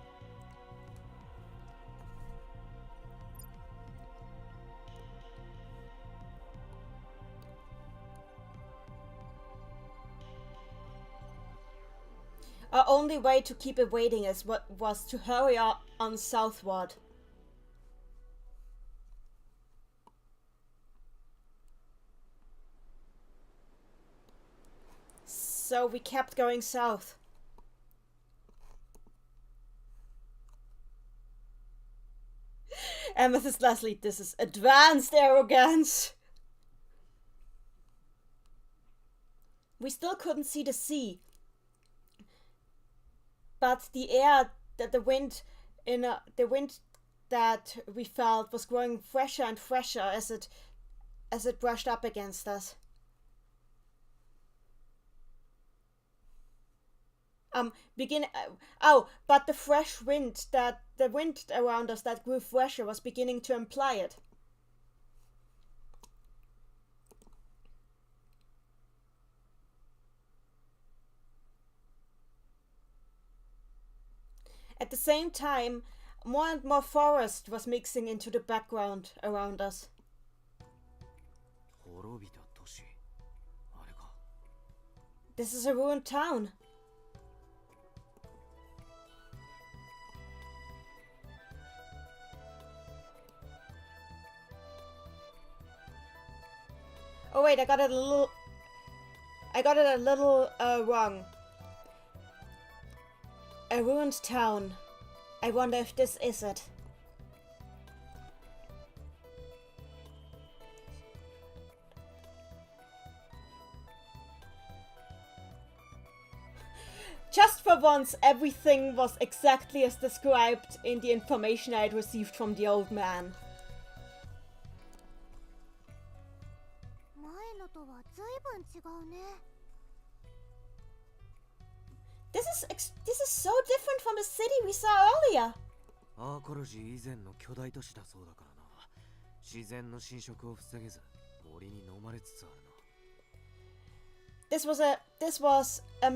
Our only way to keep it waiting was to hurry on southward. So we kept going south. Amethyst Leslie, this is advanced arrogance. We still couldn't see the sea. But the wind that we felt was growing fresher and fresher as it brushed up against us. But the wind around us that grew fresher was beginning to imply it. At the same time, more and more forest was mixing into the background around us. 滅びた都市。あれか。This is a ruined town. Oh wait, I got it a little wrong. A ruined town. I wonder if this is it. Just for once, everything was exactly as described in the information I had received from the old man. 前のとは随分違うね。This is so different from the city we saw earlier. アーコロジー以前の巨大都市だそうだからな。自然の侵食を防げず森に飲まれつつあるな。This was a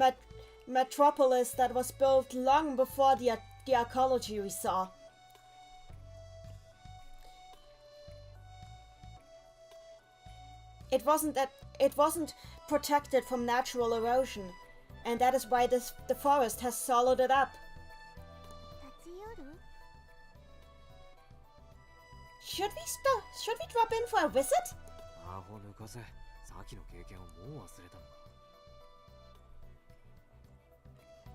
metropolis that was built long before the archaeology we saw. It wasn't protected from natural erosion, and that is why the forest has swallowed it up. 立ち寄る？ Should we drop in for a visit? アホ抜かせ。さっきの経験をもう忘れたのか。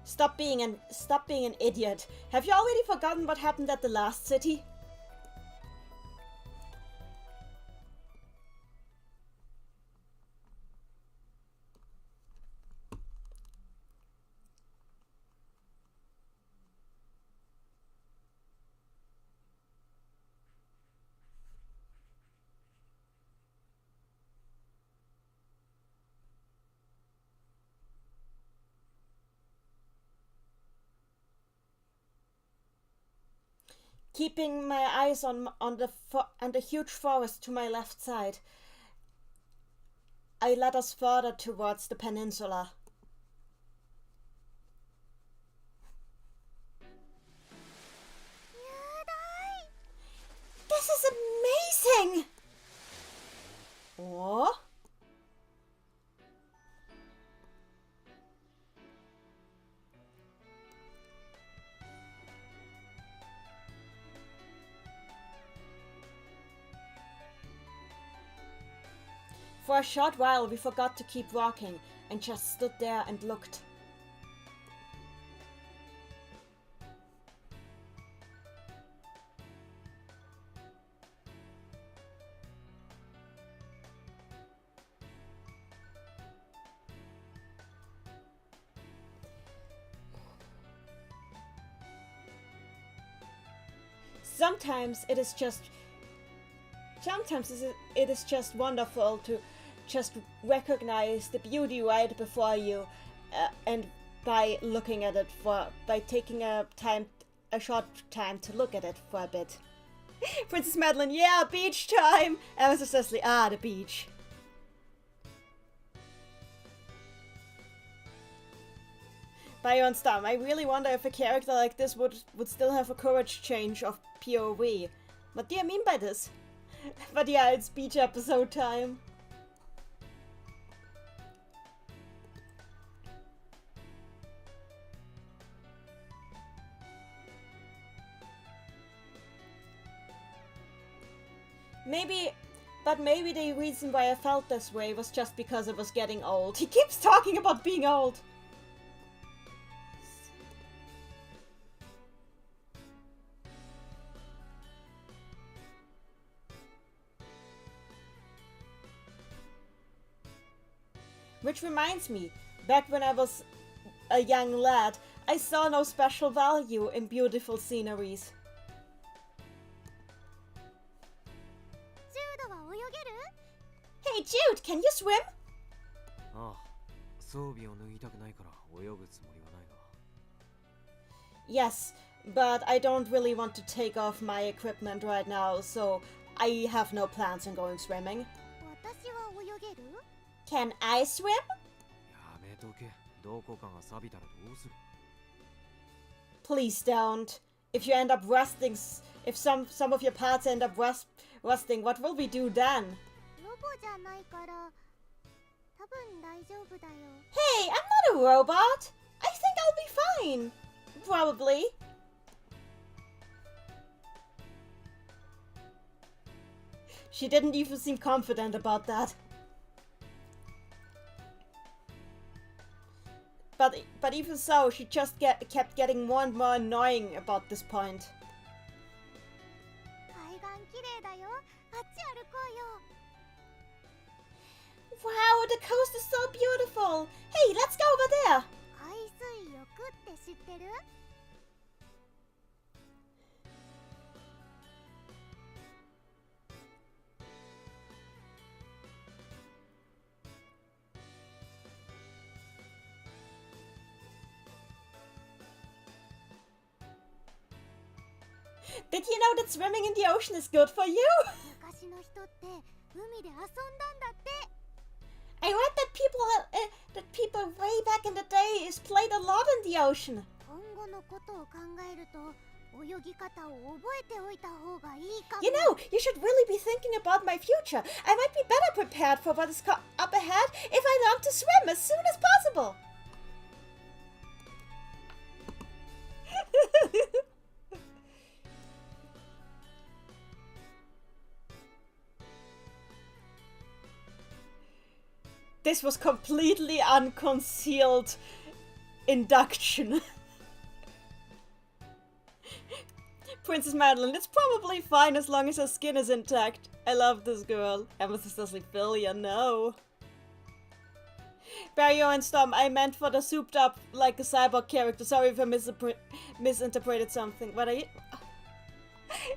Stop being an idiot. Have you already forgotten what happened at the last city? Keeping my eyes on the huge forest to my left side, I led us further towards the peninsula. This is amazing! Oh? For a short while we forgot to keep walking and just stood there and looked. Sometimes it is just wonderful to just recognize the beauty right before you, and by looking at it by taking a short time to look at it for a bit. Princess Madeline, yeah, beach time! Mr. Cecily, the beach. By your own stam, I really wonder if a character like this would still have a courage change of POV. What do you mean by this? But yeah, it's beach episode time. Maybe the reason why I felt this way was just because I was getting old. He keeps talking about being old. Which reminds me, back when I was a young lad, I saw no special value in beautiful sceneries. Hey Jude, can you swim? ああ、装備を脱ぎたくないから泳ぐつもりはないが。Yes, but I don't really want to take off my equipment right now, so I have no plans on going swimming. 私は泳げる？ Can I swim? やめとけ。どこかが錆びたらどうする？ Please don't. If you end up rusting, if some of your parts end up rusting, what will we do then? ロボじゃないから多分大丈夫だよ。 Hey, I'm not a robot. I think I'll be fine. Probably. She didn't even seem confident about that. But even so, she just kept getting more and more annoying about this point. 海岸綺麗だよ。あっち歩こうよ。 Wow, the coast is so beautiful. Hey, let's go over there. 海水浴って知ってる？ Did you know that swimming in the ocean is good for you? 昔の人って海で遊んだんだって。 I read that people way back in the days played a lot in the ocean. 今後のことを考えると泳ぎ方を覚えておいた方がいいかも。 You know, you should really be thinking about my future. I might be better prepared for what is up ahead if I learn to swim as soon as possible. This was completely unconcealed induction. Princess Madeline, it's probably fine as long as her skin is intact. I love this girl. Amethyst Leslie Philia, no. Barrio and Storm, I meant for the souped up like a cyborg character. Sorry if I misinterpreted something. But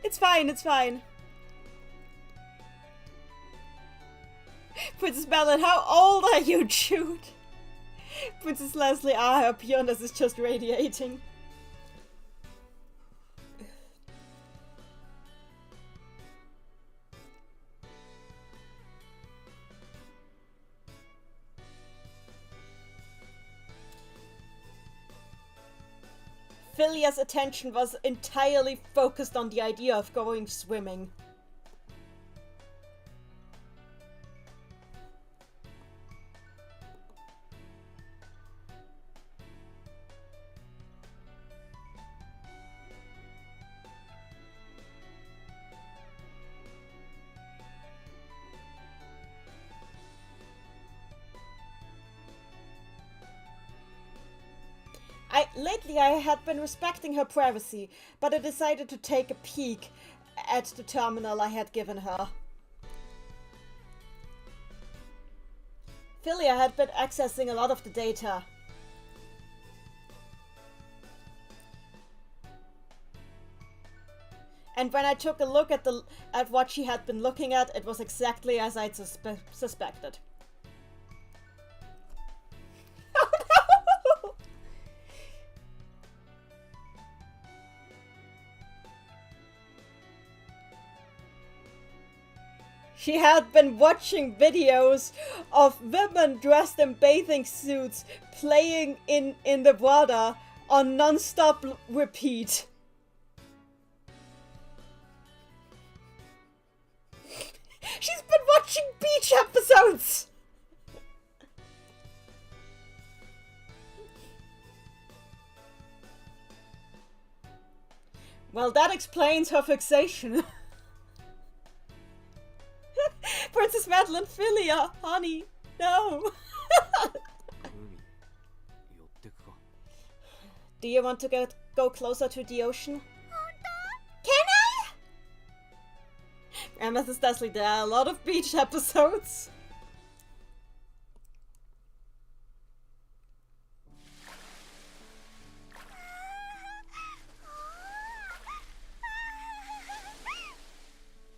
it's fine, it's fine. Princess Madeline, how old are you, Jude? Princess Leslie, her pureness is just radiating. Philia's attention was entirely focused on the idea of going swimming. Lately I had been respecting her privacy, but I decided to take a peek at the terminal I had given her. Philia had been accessing a lot of the data. And when I took a look at what she had been looking at, it was exactly as I'd suspected. She had been watching videos of women dressed in bathing suits playing in the water on non-stop repeat. She's been watching beach episodes! Well, that explains her fixation. Princess Madeline, Philia, honey, no. Do you want to go closer to the ocean? Can I? Amethyst Leslie, there are a lot of beach episodes.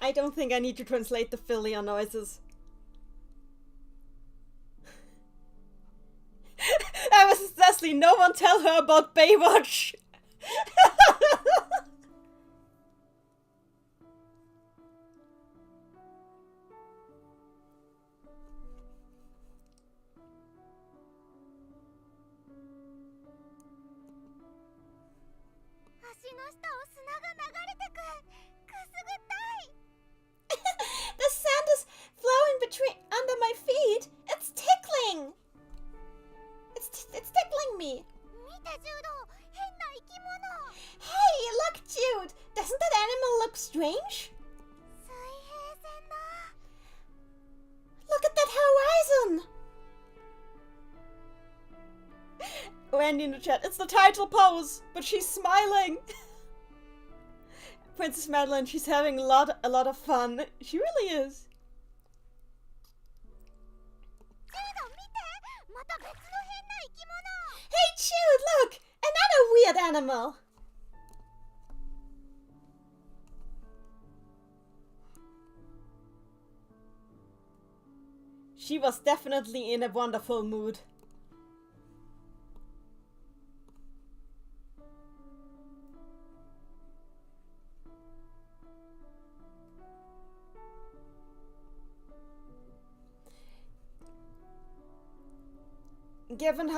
I don't think I need to translate the Philia noises. Amethyst Leslie, no one tell her about Baywatch! 下を砂が流れてく。くすぐったい。The sand is flowing between under my feet. It's tickling. It's tickling me. 見てジュード、変な生き物。 Hey, look, Jude. Doesn't that animal look strange? 水平線だ。 Look at that horizon. Randy in the chat. It's the title pose, but she's smiling. Princess Madeline, she's having a lot of fun. She really is. ジュード見て、また別の変な生き物。 Hey, Jude, look! Another weird animal. She was definitely in a wonderful mood. Given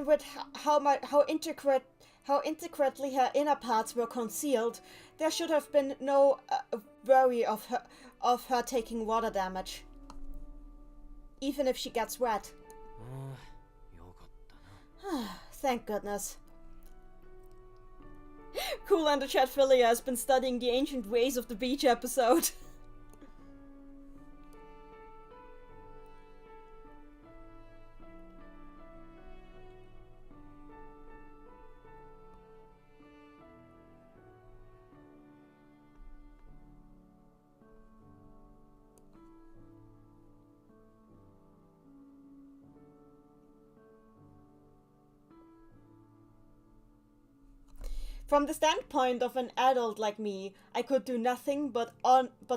with how intricately her inner parts were concealed, there should have been no worry of her taking water damage, even if she gets wet. Thank goodness. Cool in the chat, Philia has been studying the ancient ways of the beach episode. From the standpoint of an adult like me, I could do nothing but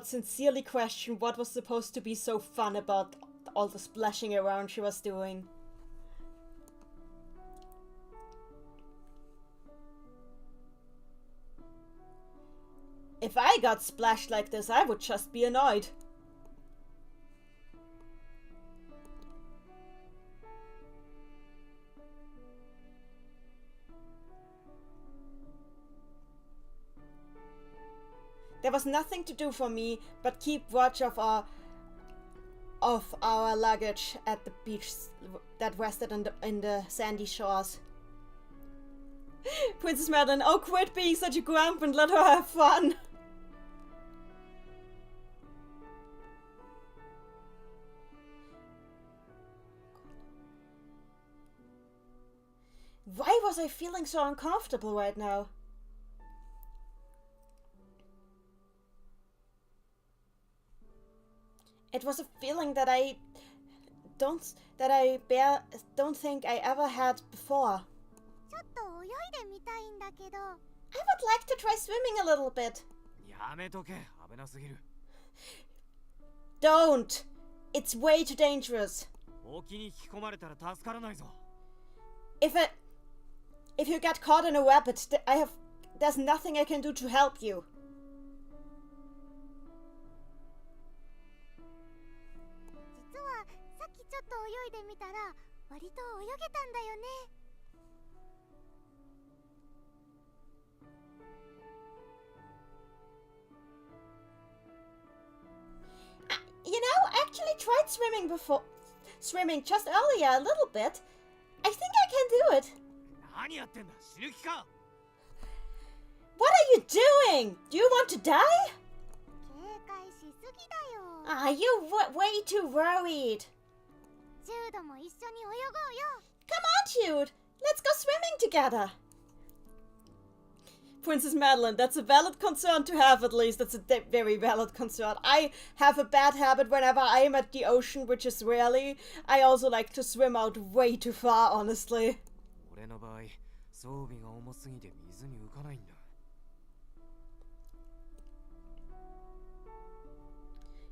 sincerely question what was supposed to be so fun about all the splashing around she was doing. If I got splashed like this, I would just be annoyed. There was nothing to do for me but keep watch of our luggage at the beach that rested in the sandy shores. Princess Madeline, oh, quit being such a grump and let her have fun. Why was I feeling so uncomfortable right now? It was a feeling that I don't think I ever had before. ちょっと泳いでみたいんだけど。 I would like to try swimming a little bit. やめとけ、危なすぎる。Don't! It's way too dangerous. 沖に引き込まれたら助からないぞ。If you get caught in a rapid, there's nothing I can do to help you. 実はさっきちょっと泳いでみたら割と泳げたんだよね。 You know, I actually tried swimming just earlier a little bit. I think I can do it. 何やってんだ、死ぬ気か。 What are you doing? Do you want to die? 警戒しすぎだよ。 Ah, you're way too worried. ジュードも一緒に泳ごうよ。 Come on, Jude. Let's go swimming together. Princess Madeline, that's a valid concern to have, at least. That's a very valid concern. I have a bad habit whenever I am at the ocean, which is rarely. I also like to swim out way too far, honestly. 俺の場合、装備が重すぎて水に浮かないんだ。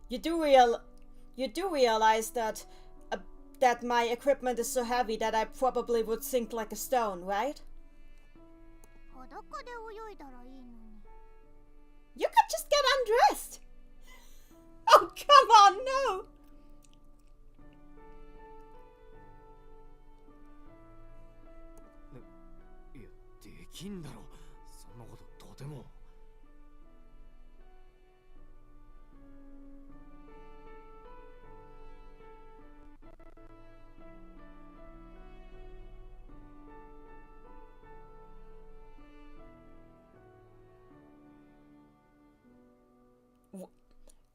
You do realize that my equipment is so heavy that I probably would sink like a stone, right? 裸で泳いだらいいのに。 You could just get undressed. Oh, come on, no. いや、できんだろ。そんなことても。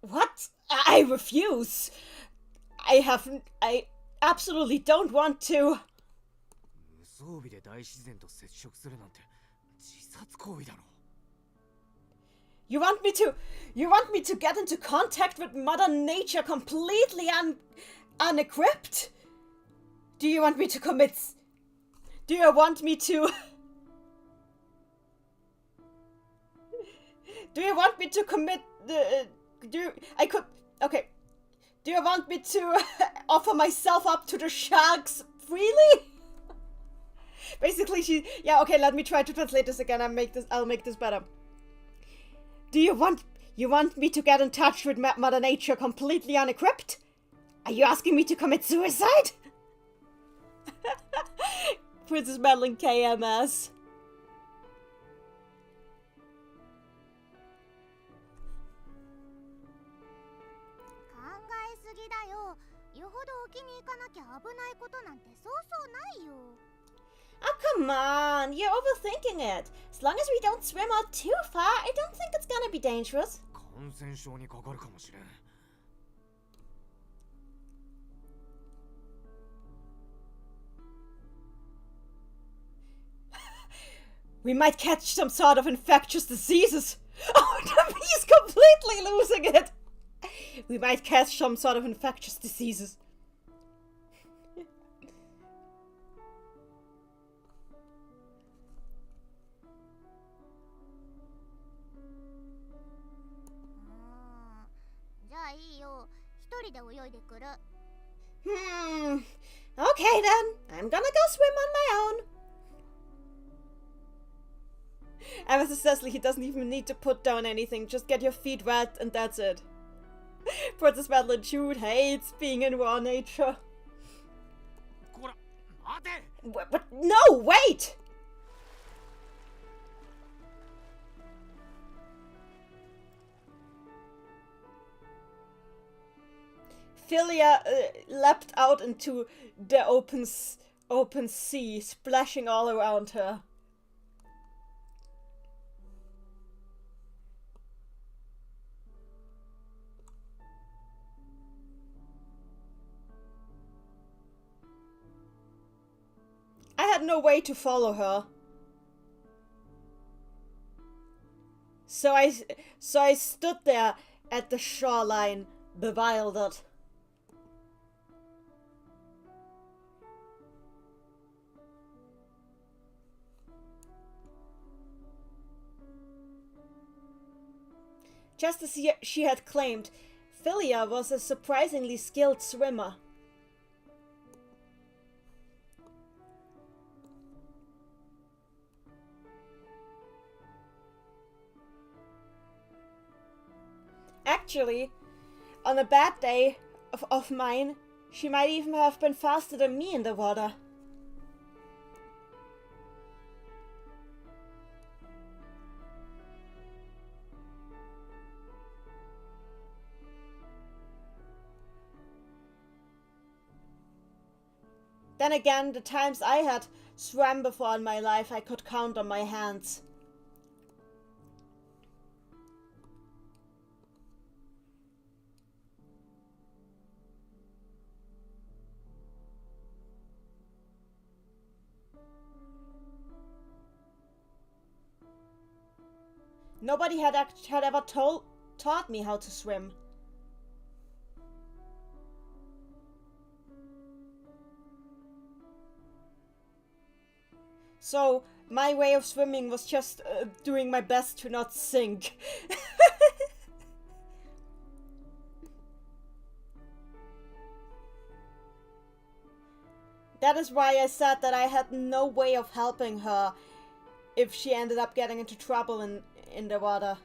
What? I refuse. I absolutely don't want to. 無装備で大自然と接触するなんて自殺行為だろ。You want me to get into contact with Mother Nature completely unequipped? Do you want me to commit? Do you want me to? Do you want me to commit the? Okay. Do you want me to offer myself up to the sharks freely? Basically, okay, let me try to translate this again. I'll make this better. Do you want me to get in touch with Mother Nature completely unequipped? Are you asking me to commit suicide? Princess Madeline KMS. よほど沖に行かなきゃ危ないことなんてそうそうないよ。Oh, come on! You're overthinking it. As long as we don't swim out too far, I don't think it's gonna be dangerous. 感染症にかかるかもしれん。We might catch some sort of infectious diseases. Oh, he's completely losing it. We might catch some sort of infectious diseases. Okay then. I'm gonna go swim on my own. Ever since Cecily, he doesn't even need to put down anything. Just get your feet wet and that's it. Princess Madeline Jude hates being in raw nature. But no, wait! Philia leapt out into the open sea, splashing all around her. I had no way to follow her. So I stood there at the shoreline, bewildered. Just as she had claimed, Philia was a surprisingly skilled swimmer. Actually, on a bad day of mine, she might even have been faster than me in the water. Then again, the times I had swam before in my life, I could count on my hands. Nobody had ever taught me how to swim. So my way of swimming was just doing my best to not sink. That is why I said that I had no way of helping her if she ended up getting into trouble in the water.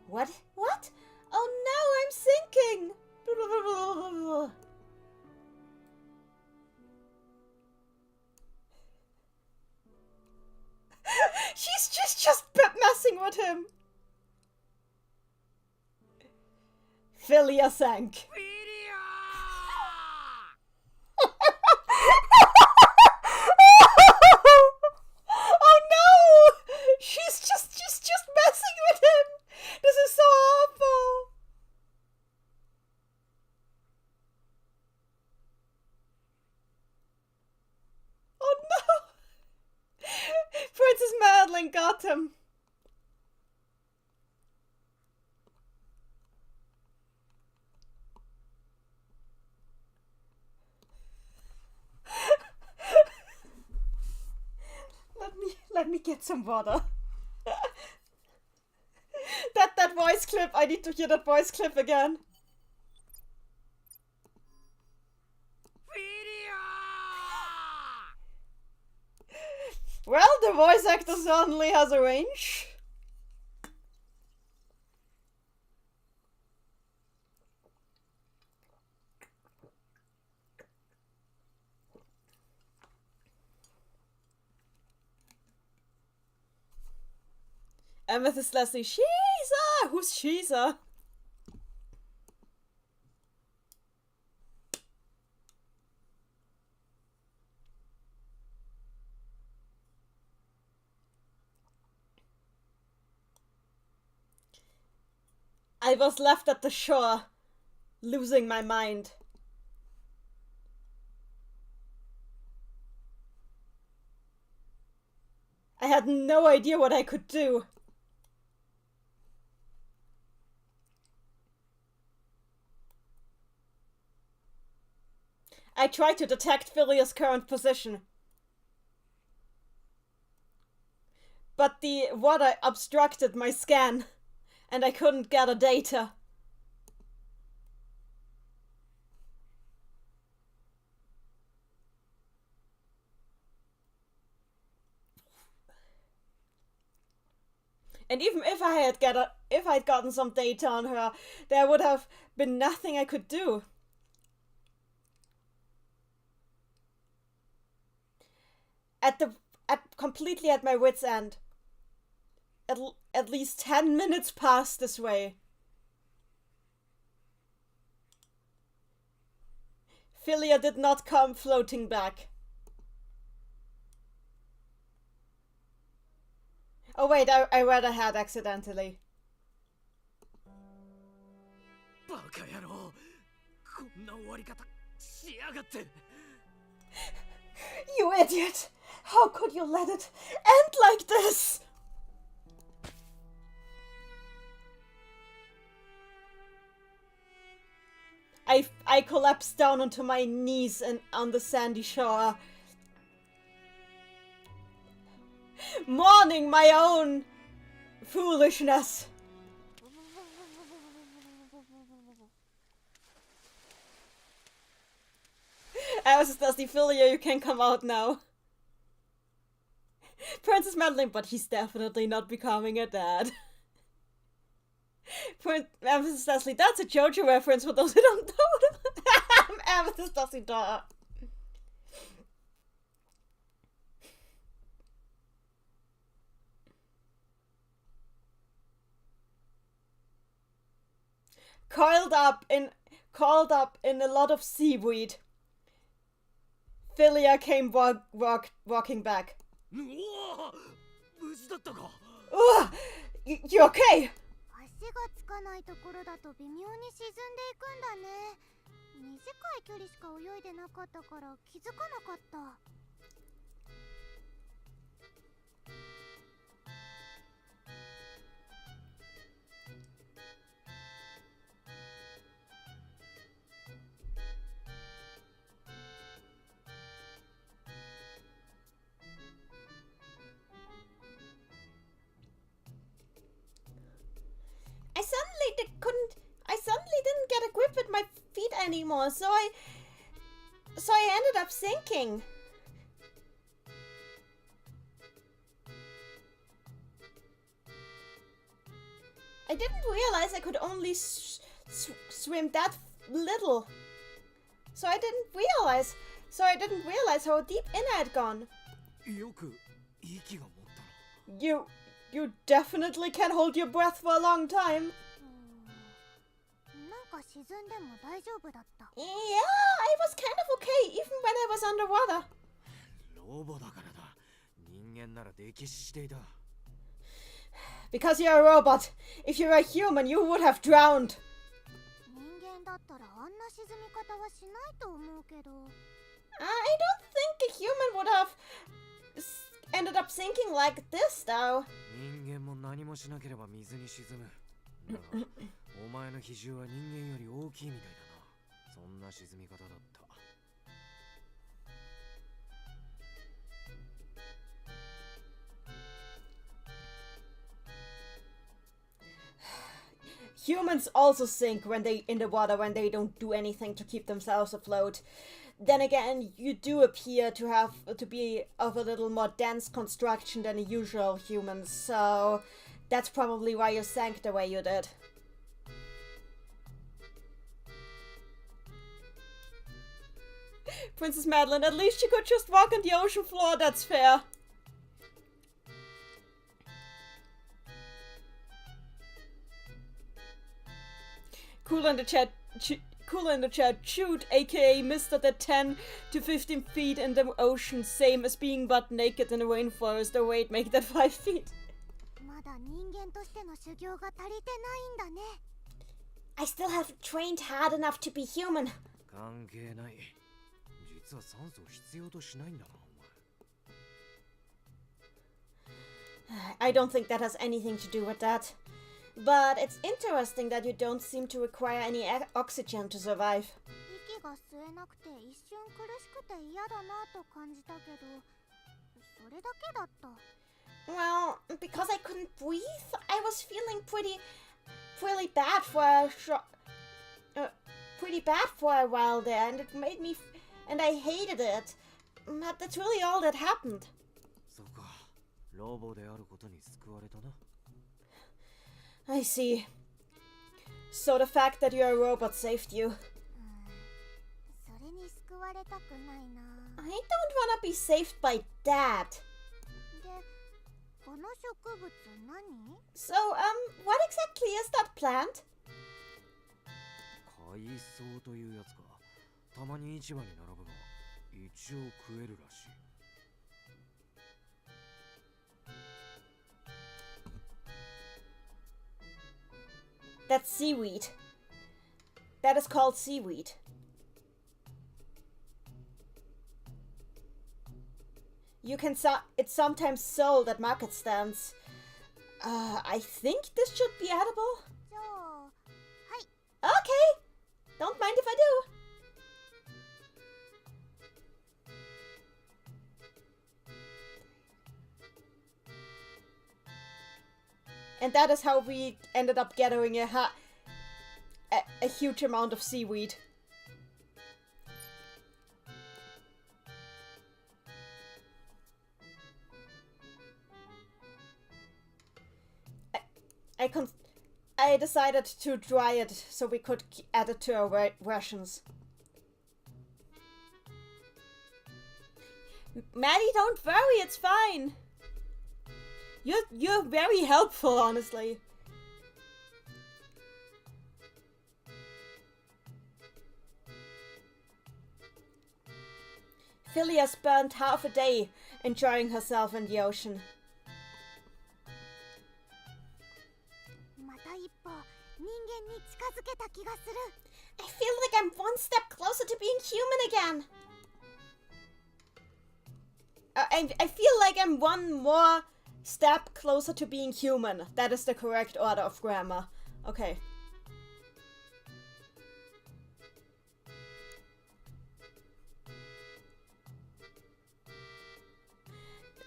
What? What? Oh no, I'm sinking! him. Philia sank. Oh no! She's just messing with him. This is so awful. Oh no! Princess Madeline got him. Let me get some water. that voice clip, I need to hear that voice clip again. Well, the voice actor certainly has a range. Amethyst Leslie, Sheeza! Who's Sheeza? I was left at the shore, losing my mind. I had no idea what I could do. I tried to detect Philia's current position. But the water obstructed my scan, and I couldn't gather data. And even if I'd gotten some data on her, there would have been nothing I could do. Completely at my wit's end. At least 10 minutes passed this way. Philia did not come floating back. Oh wait, I read ahead accidentally. You idiot! How could you let it end like this? I collapsed down onto my knees and on the sandy shore, mourning my own foolishness. I was Dusty Philia, you can come out now. Princess Madeline, but he's definitely not becoming a dad. Amethyst Leslie, that's a JoJo reference for those who don't know. Amethyst Leslie daughter. Coiled up in a lot of seaweed. Philia came walking back. Ugh, you okay? 足がつかないところだと微妙に沈んでいくんだね。短い距離しか泳いでなかったから気づかなかった。I suddenly didn't get a grip with my feet anymore, so I ended up sinking. I didn't realize I could only swim that little. So I didn't realize how deep in I had gone. You definitely can hold your breath for a long time. なんか沈んでも大丈夫だった。Yeah, I was kind of okay even when I was underwater. ロボだからだ。人間なら溺死していた。Because you're a robot. If you're a human, you would have drowned. 人間だったらあんな沈み方はしないと思うけど。I don't think a human would have ended up sinking like this, though. 人間も何もしなければ水に沈む。だが、お前の比重は人間より大きいみたいだな。そんな沈み方だった。Humans also sink when they in the water when they don't do anything to keep themselves afloat. Then again, you do appear to be of a little more dense construction than usual humans, so that's probably why you sank the way you did. Princess Madeline, at least you could just walk on the ocean floor, that's fair. Cool in the chat, shoot, aka Mr. the 10 to 15 feet in the ocean, same as being butt naked in a rainforest. Oh wait, make that 5 feet. まだ人間としての修行が足りてないんだね。I still haven't trained hard enough to be human. 関係ない。実は酸素を必要としないんだな、お前。I don't think that has anything to do with that. But it's interesting that you don't seem to require any oxygen to survive. 息が吸えなくて一瞬苦しくて嫌だなと感じたけど、それだけだった。Well, because I couldn't breathe, I was feeling pretty bad for a while there, and it made me, and I hated it. But that's really all that happened. そうか、ロボであることに救われたな。I see. So the fact that you're a robot saved you. それに救われたくないな。I don't wanna be saved by that. で、この植物何？ So, what exactly is that plant? 海藻というやつか。たまに市場に並ぶが、一応食えるらしい。That's seaweed. That is called seaweed. It's sometimes sold at market stands. I think this should be edible. じゃあ、はい。 Okay. Don't mind if I do. And that is how we ended up gathering a huge amount of seaweed. I decided to dry it so we could add it to our rations. Maddie, don't worry, it's fine. You're very helpful, honestly. Philia spent half a day enjoying herself in the ocean. また一歩人間に近づけた気がする。I feel like I'm one step closer to being human again. I feel like I'm one more step closer to being human. That is the correct order of grammar. Okay.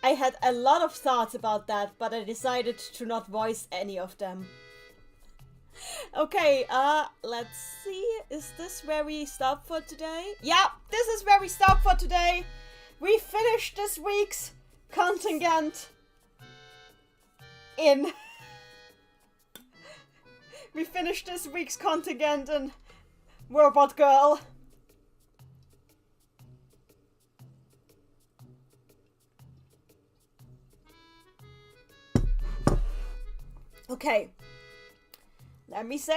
I had a lot of thoughts about that, but I decided to not voice any of them. Okay, let's see. Is this where we stop for today? Yeah, this is where we stop for today. We finished this week's contingent in... We finished this week's contingent in Robot Girl. Okay. Let me save.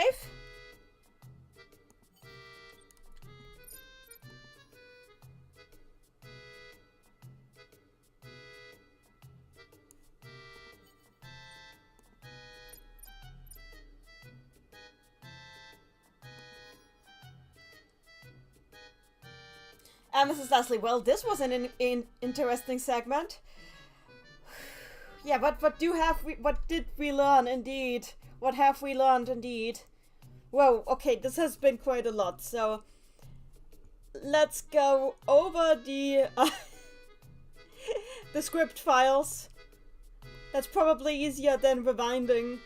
Mrs. Leslie, well, this was an interesting segment. Yeah, but what did we learn indeed? What have we learned indeed? Whoa, okay, this has been quite a lot, so let's go over the the script files. That's probably easier than rewinding.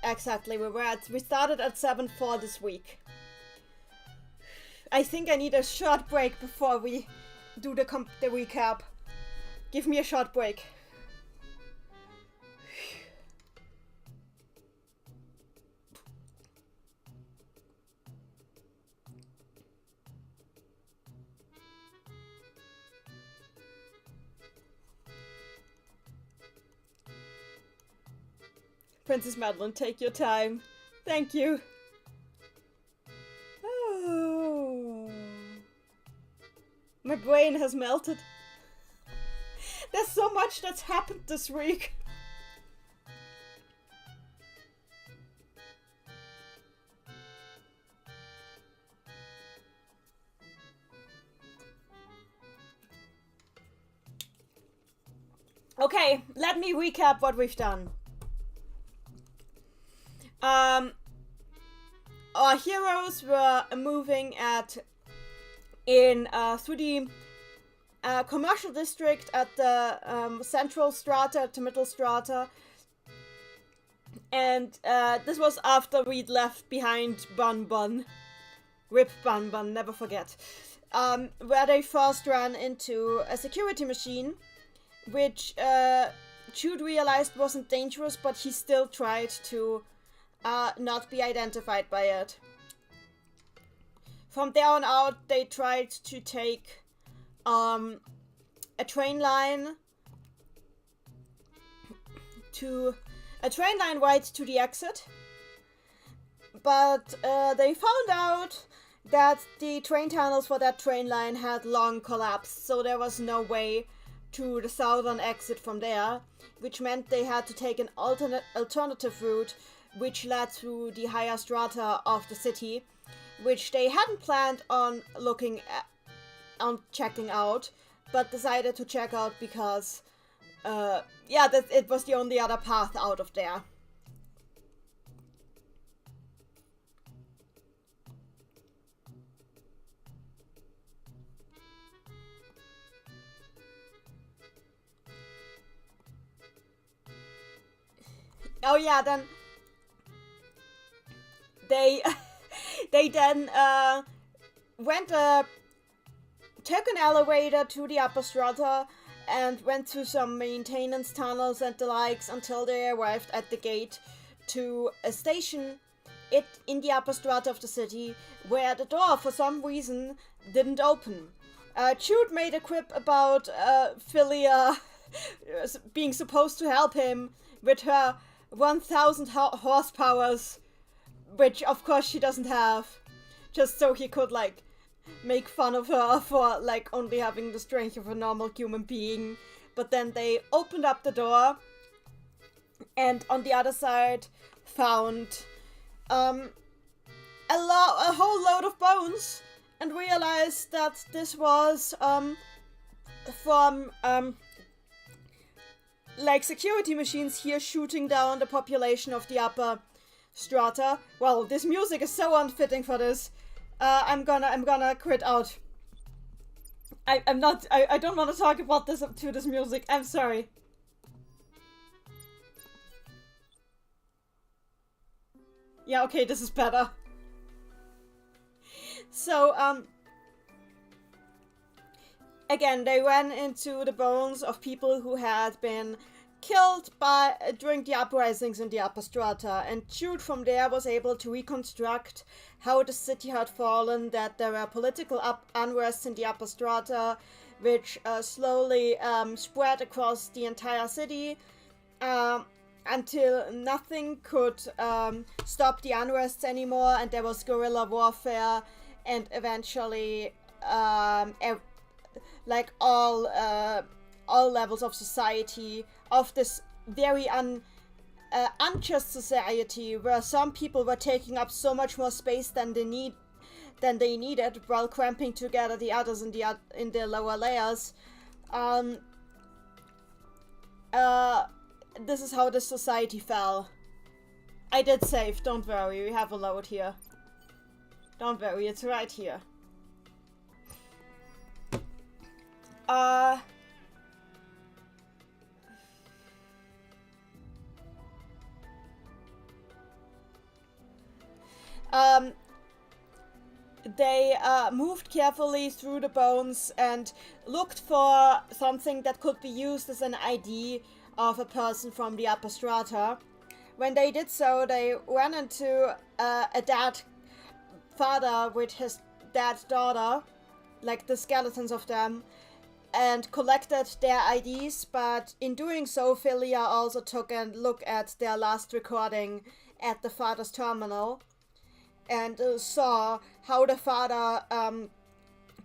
Exactly, we started at 7:04 this week. I think I need a short break before we do the recap. Give me a short break. Princess Madeline, take your time. Thank you. Oh. My brain has melted. There's so much that's happened this week. Okay, let me recap what we've done. Our heroes were moving through the commercial district at the central strata to middle strata, and this was after we'd left behind Bun Bun. Rip Bun Bun, never forget. Where they first ran into a security machine, which Jude realized wasn't dangerous, but he still tried to not be identified by it. From there on out, they tried to take a train line right to the exit, but they found out that the train tunnels for that train line had long collapsed, so there was no way to the southern exit from there, which meant they had to take an alternative route which led through the higher strata of the city, which they hadn't planned on checking out, but decided to check out because it was the only other path out of there. Oh yeah, then they then took an elevator to the upper strata and went through some maintenance tunnels and the likes until they arrived at the gate to a station in the upper strata of the city, where the door for some reason didn't open. Jude made a quip about Philia being supposed to help him with her 1,000 horsepowers, which of course she doesn't have, just so he could make fun of her for only having the strength of a normal human being. But then they opened up the door and on the other side found a whole load of bones and realized that this was from security machines here shooting down the population of the upper strata. Well, this music is so unfitting for this. I'm gonna quit out. I don't want to talk about this music. I'm sorry. Yeah, okay, this is better. So, again, they ran into the bones of people who had been killed by during the uprisings in the upper strata, and Jude from there was able to reconstruct how the city had fallen, that there were political unrest in the upper strata, which slowly spread across the entire city, until nothing could stop the unrests anymore, and there was guerrilla warfare, and eventually like all levels of society, of this very unjust society where some people were taking up so much more space than they needed, while cramping together the others in the lower layers. This is how this society fell. I did save, don't worry, we have a load here. Don't worry, it's right here. They moved carefully through the bones and looked for something that could be used as an ID of a person from the upper strata. When they did so, they ran into a dead father with his dead daughter, like the skeletons of them, and collected their IDs, but in doing so, Philia also took a look at their last recording at the father's terminal, and saw how the father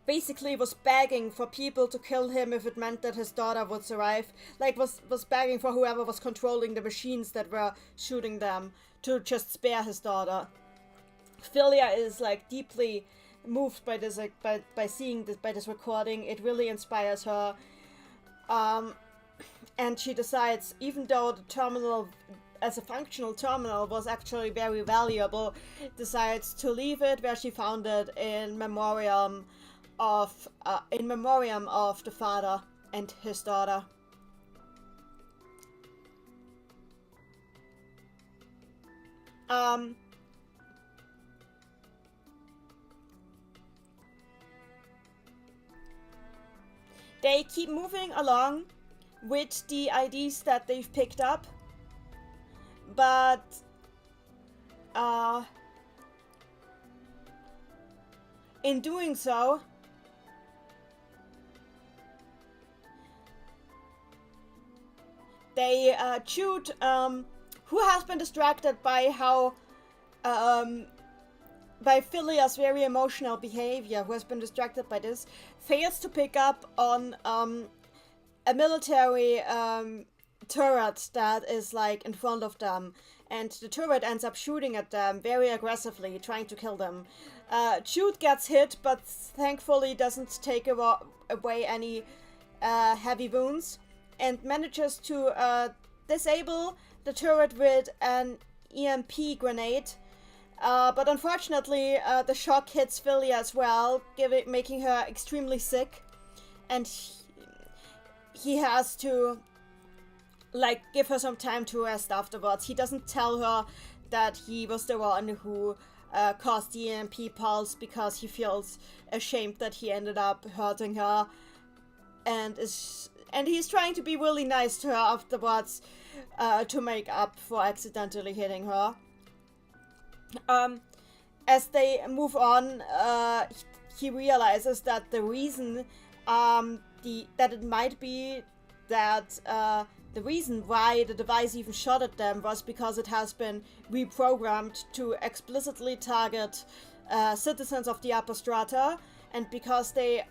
basically was begging for people to kill him if it meant that his daughter would survive. Like, was begging for whoever was controlling the machines that were shooting them to just spare his daughter. Philia is, like, deeply moved by this, like, by seeing this, by this recording. It really inspires her. And she decides, even though the terminal, as a functional terminal, was actually very valuable, decides to leave it where she found it in memoriam of the father and his daughter. They keep moving along with the IDs that they've picked up, but in doing so, they Jude, who has been distracted by how by Philia's very emotional behavior, who has been distracted by this, fails to pick up on a military turret that is, like, in front of them, and the turret ends up shooting at them very aggressively, trying to kill them. Jude gets hit, but thankfully doesn't take away any heavy wounds, and manages to disable the turret with an EMP grenade. But unfortunately, the shock hits Philia as well, making her extremely sick, and he has to, like, give her some time to rest afterwards. He doesn't tell her that he was the one who caused the EMP pulse, because he feels ashamed that he ended up hurting her, and he's trying to be really nice to her afterwards, to make up for accidentally hitting her. As they move on, he realizes that the reason that it might be that the reason why the device even shot at them was because it has been reprogrammed to explicitly target citizens of the upper strata, and because they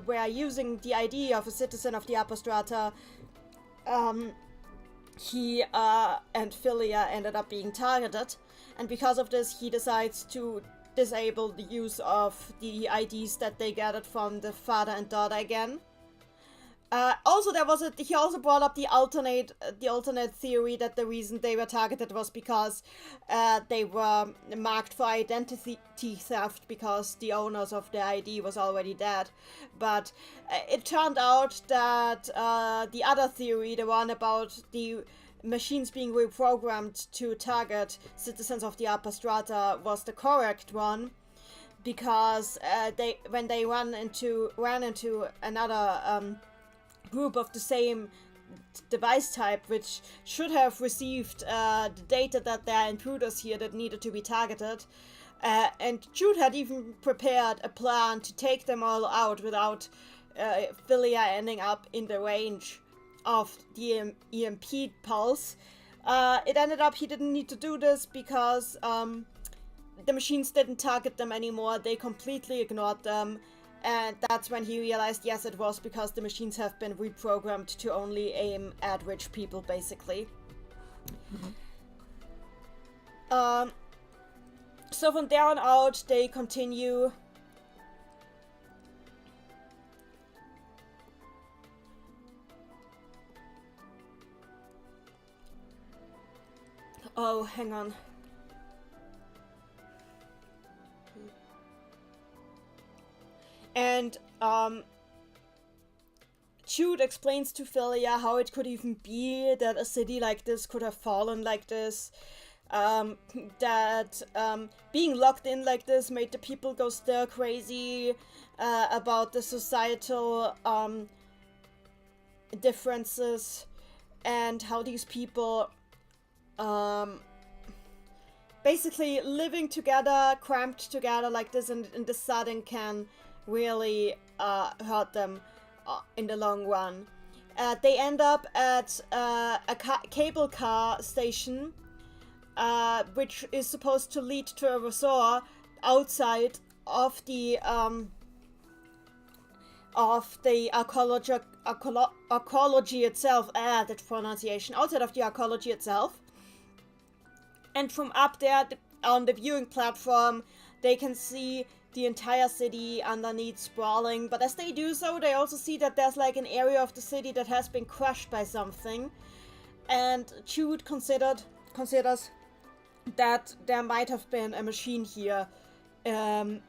were using the ID of a citizen of the upper strata, he and Philia ended up being targeted. And because of this, he decides to disable the use of the IDs that they gathered from the father and daughter again. Also, he also brought up the alternate theory that the reason they were targeted was because they were marked for identity theft, because the owners of the ID was already dead. But it turned out that the other theory, the one about the machines being reprogrammed to target citizens of the upper strata, was the correct one, because when they ran into another group of the same device type, which should have received the data that there are intruders here that needed to be targeted. And Jude had even prepared a plan to take them all out without Philia ending up in the range of the EMP pulse. It ended up he didn't need to do this because the machines didn't target them anymore. They completely ignored them. And that's when he realized, yes, it was because the machines have been reprogrammed to only aim at rich people, basically. So from there on out, they continue. Oh, hang on. And, Jude explains to Philia how it could even be that a city like this could have fallen like this. That being locked in like this made the people go stir crazy about the societal differences, and how these people basically living together, cramped together like this in the setting can really hurt them in the long run. They end up at a cable car station, which is supposed to lead to a resort outside of the arcology itself. That pronunciation. Outside of the arcology itself. And from up there on the viewing platform, they can see the entire city underneath sprawling. But as they do so, they also see that there's like an area of the city that has been crushed by something. And Jude considers that there might have been a machine here that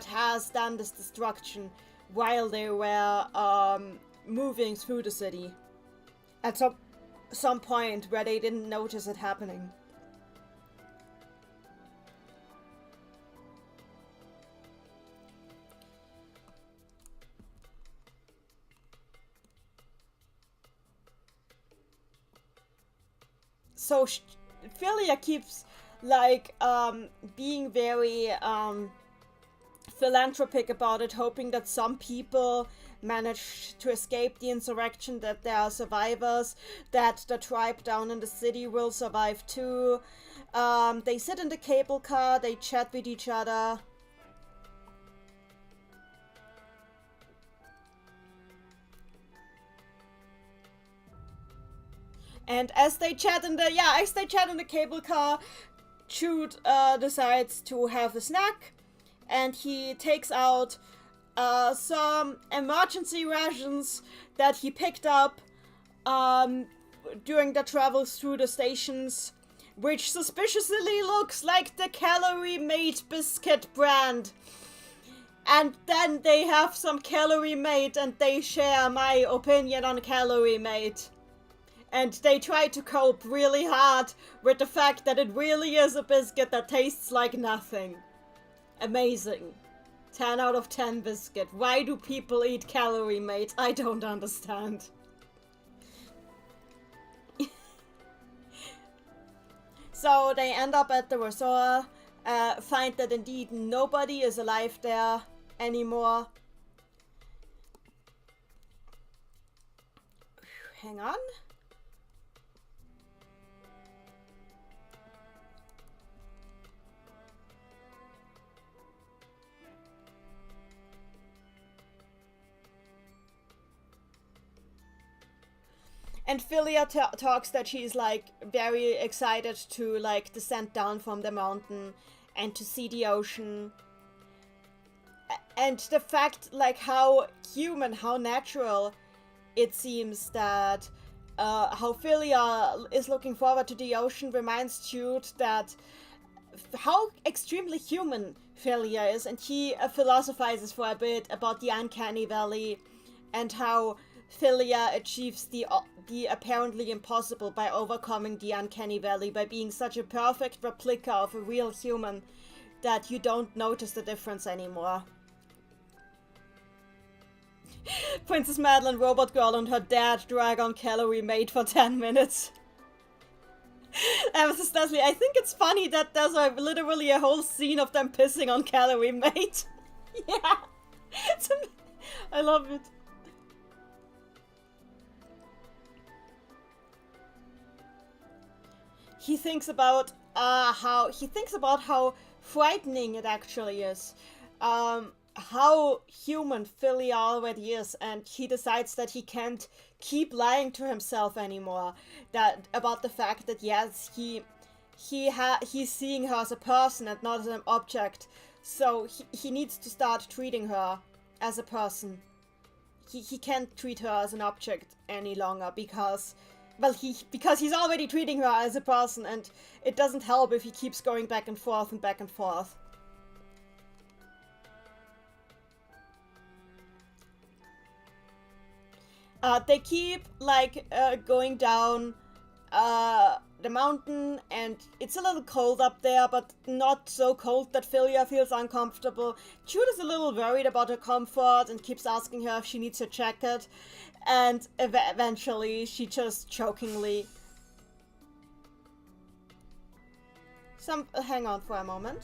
has done this destruction while they were moving through the city at some point where they didn't notice it happening. So Philia keeps like being very philanthropic about it, hoping that some people manage to escape the insurrection, that there are survivors, that the tribe down in the city will survive too. They sit in the cable car, they chat with each other. And as they chat in the cable car, Jude decides to have a snack, and he takes out some emergency rations that he picked up during the travels through the stations, which suspiciously looks like the Calorie Mate biscuit brand. And then they have some Calorie Mate, and they share my opinion on Calorie Mate. And they try to cope really hard with the fact that it really is a biscuit that tastes like nothing. Amazing. 10 out of 10 biscuit. Why do people eat Calorie Mate? I don't understand. So they end up at the resort, find that indeed nobody is alive there anymore. Hang on. And Philia talks that she's like very excited to like descend down from the mountain and to see the ocean. And the fact like how human, how natural it seems that how Philia is looking forward to the ocean reminds Jude that how extremely human Philia is. And he philosophizes for a bit about the uncanny valley and how Philia achieves the apparently impossible by overcoming the uncanny valley, by being such a perfect replica of a real human that you don't notice the difference anymore. Princess Madeline, Robot Girl, and her dad drag on Calorie Mate for 10 minutes. Mrs. Leslie, I think it's funny that there's literally a whole scene of them pissing on Calorie Mate. Yeah. I love it. He thinks about how frightening it actually is. How human Philly already is, and he decides that he can't keep lying to himself anymore. That about the fact that yes, he's seeing her as a person and not as an object. So he needs to start treating her as a person. He can't treat her as an object any longer because he's already treating her as a person, and it doesn't help if he keeps going back and forth and back and forth. They keep, like, going down the mountain, and it's a little cold up there, but not so cold that Philia feels uncomfortable. Jude is a little worried about her comfort and keeps asking her if she needs her jacket, and eventually she just jokingly... Hang on for a moment.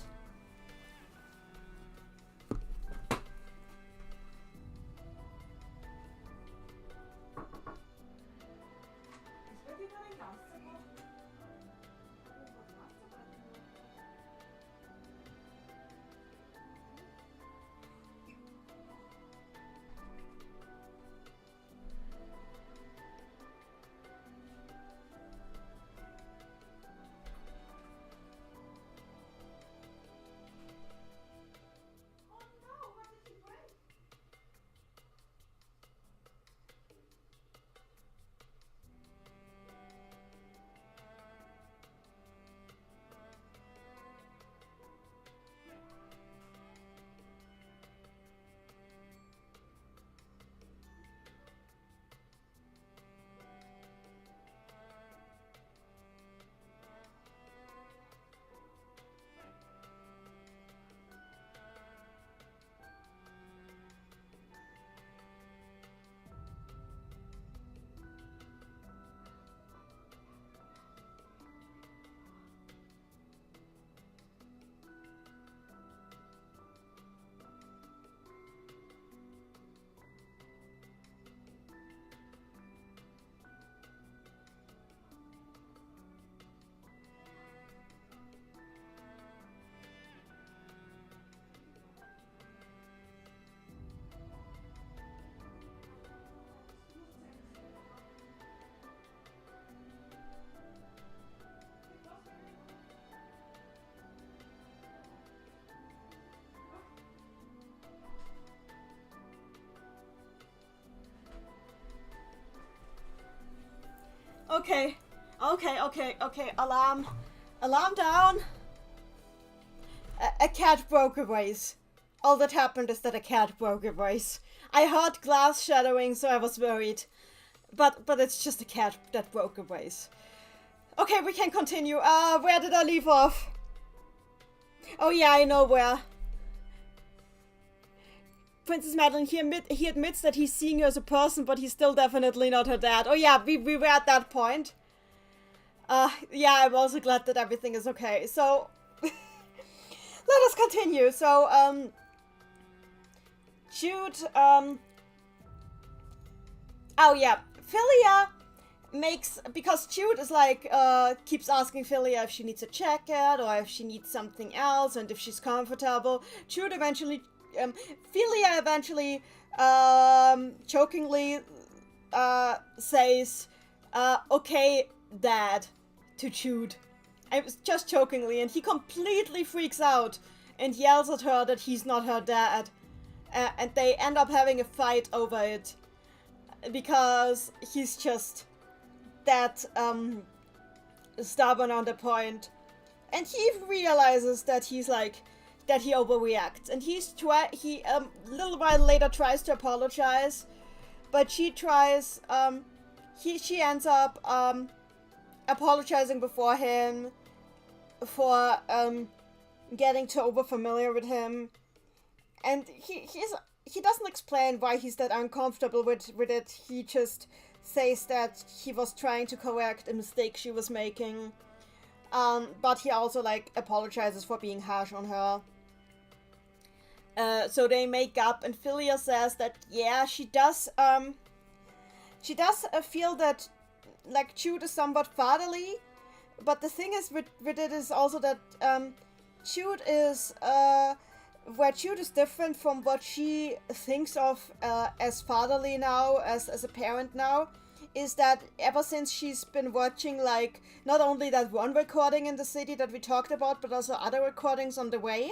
Okay. Alarm down. A cat broke a vase. All that happened is that a cat broke a vase. I heard glass shattering, so I was worried. But it's just a cat that broke a vase. Okay, we can continue. Where did I leave off? Oh yeah, I know where. Princess Madeline, he admits that he's seeing her as a person, but he's still definitely not her dad. Oh yeah, we were at that point. Yeah, I'm also glad that everything is okay. So, let us continue. So, Jude, oh yeah, Philia makes, because Jude is like, keeps asking Philia if she needs a jacket, or if she needs something else, and if she's comfortable. Jude eventually, Philia eventually, jokingly, says, okay, Dad, to Jude. I was just jokingly, and he completely freaks out and yells at her that he's not her dad. And they end up having a fight over it, because he's just that, stubborn on the point. And he realizes that he's like, that he overreacts. And he a little while later tries to apologize, but she tries, she ends up, apologizing before him getting too over familiar with him. And he doesn't explain why he's that uncomfortable with it. He just says that he was trying to correct a mistake she was making. But he also, like, apologizes for being harsh on her. So they make up, and Philia says that, yeah, she does feel that, like, Jude is somewhat fatherly, but the thing is with it is also that, Jude is, where Jude is different from what she thinks of, as fatherly now, as a parent now, is that ever since she's been watching, like, not only that one recording in the city that we talked about, but also other recordings on the way,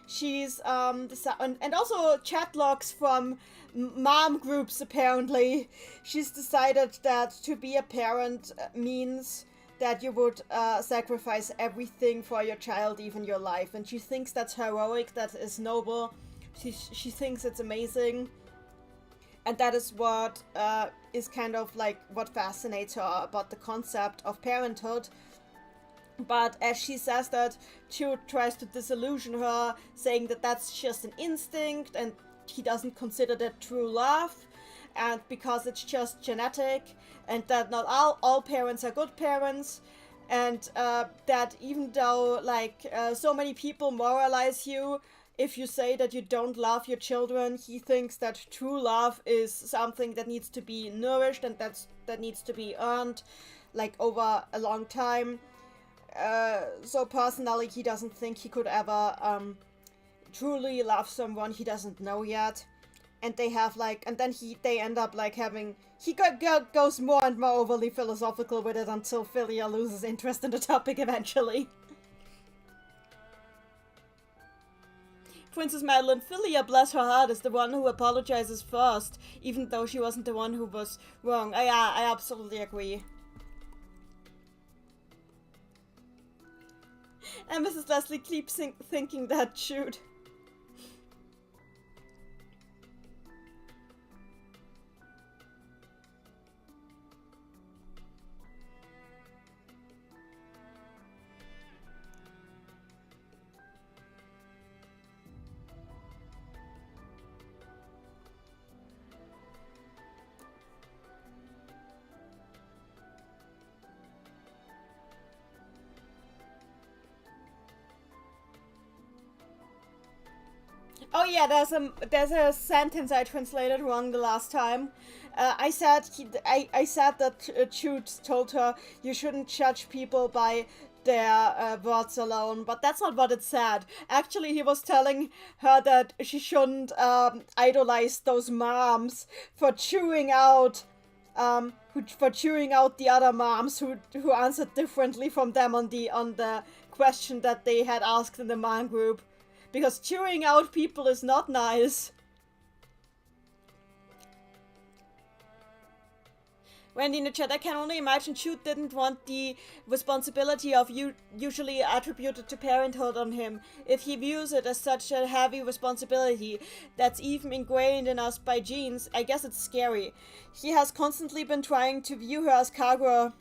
she's, and also chat logs from mom groups, apparently. She's decided that to be a parent means that you would sacrifice everything for your child, even your life. And she thinks that's heroic, that is noble. She thinks it's amazing. And that is what is kind of like what fascinates her about the concept of parenthood. But as she says that, Jude tries to disillusion her, saying that that's just an instinct and he doesn't consider that true love, and because it's just genetic, and that not all parents are good parents, and that even though, like, so many people moralize you if you say that you don't love your children, he thinks that true love is something that needs to be nourished and that needs to be earned, like, over a long time. So personally, he doesn't think he could ever truly love someone he doesn't know yet. And they have, like, and then they end up, like, having, he goes more and more overly philosophical with it until Philia loses interest in the topic eventually. Princess Madeline, Philia, bless her heart, is the one who apologizes first, even though she wasn't the one who was wrong. I absolutely agree. And Mrs. Leslie keeps thinking that, Jude. Oh yeah, there's a sentence I translated wrong the last time. I said that Jude told her you shouldn't judge people by their words alone, but that's not what it said. Actually, he was telling her that she shouldn't idolize those moms for chewing out the other moms who answered differently from them on the question that they had asked in the mom group. Because chewing out people is not nice. Wendy in the chat, I can only imagine Jude didn't want the responsibility of usually attributed to parenthood on him. If he views it as such a heavy responsibility that's even ingrained in us by genes, I guess it's scary. He has constantly been trying to view her as cargo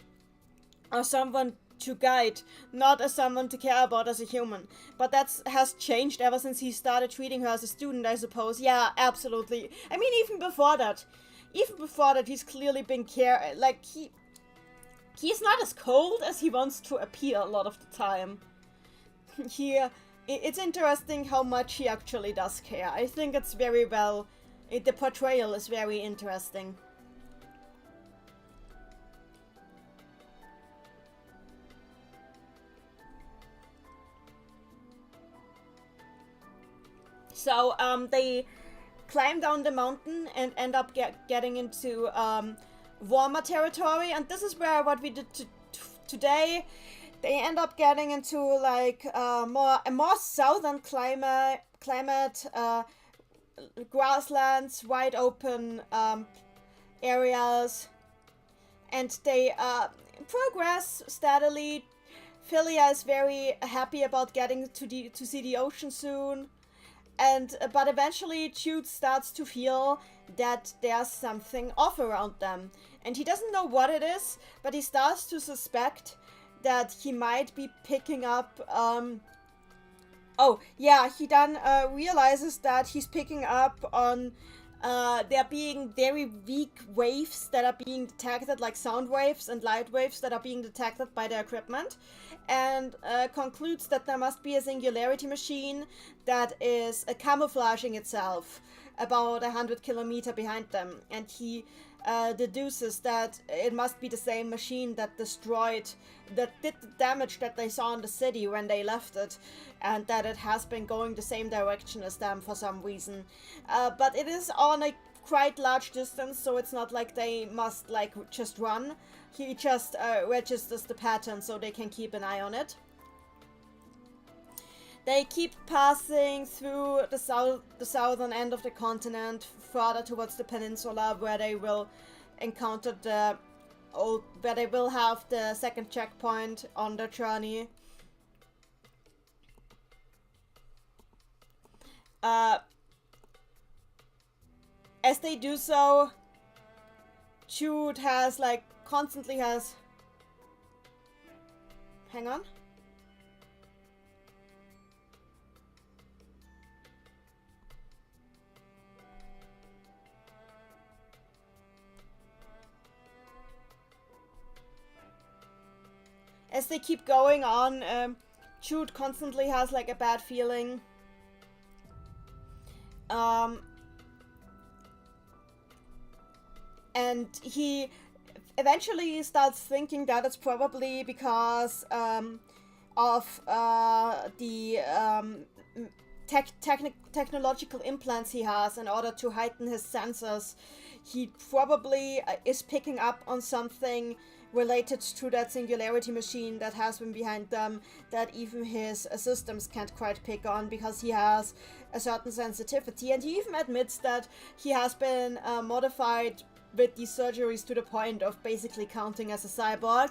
or someone to guide, not as someone to care about as a human. But that has changed ever since he started treating her as a student, I suppose. Yeah, absolutely. I mean, even before that, he's clearly been he's not as cold as he wants to appear a lot of the time. It's interesting how much he actually does care. I think it's very well, the portrayal is very interesting. So, they climb down the mountain and end up getting into warmer territory, and this is where what we did today. They end up getting into like a more southern climate, grasslands, wide open areas, and they progress steadily. Philia is very happy about getting to see the ocean soon. But eventually Jude starts to feel that there's something off around them. And he doesn't know what it is, but he starts to suspect that he might be picking up Oh, yeah, he then realizes that he's picking up on there being very weak waves that are being detected, like sound waves and light waves that are being detected by the equipment, and concludes that there must be a singularity machine that is camouflaging itself about 100 kilometers behind them. And he deduces that it must be the same machine that did the damage that they saw in the city when they left it, and that it has been going the same direction as them for some reason. But it is on a quite large distance, so it's not like they must like just run. He just registers the pattern so they can keep an eye on it. They keep passing through the southern end of the continent, further towards the peninsula, where they will encounter where they will have the second checkpoint on their journey. As they do so, Jude constantly has... Hang on. As they keep going on, Jude constantly has like a bad feeling. And he eventually starts thinking that it's probably because of the technological implants he has in order to heighten his senses. He probably is picking up on something related to that singularity machine that has been behind them that even his systems can't quite pick on, because he has a certain sensitivity. And he even admits that he has been modified with these surgeries to the point of basically counting as a cyborg.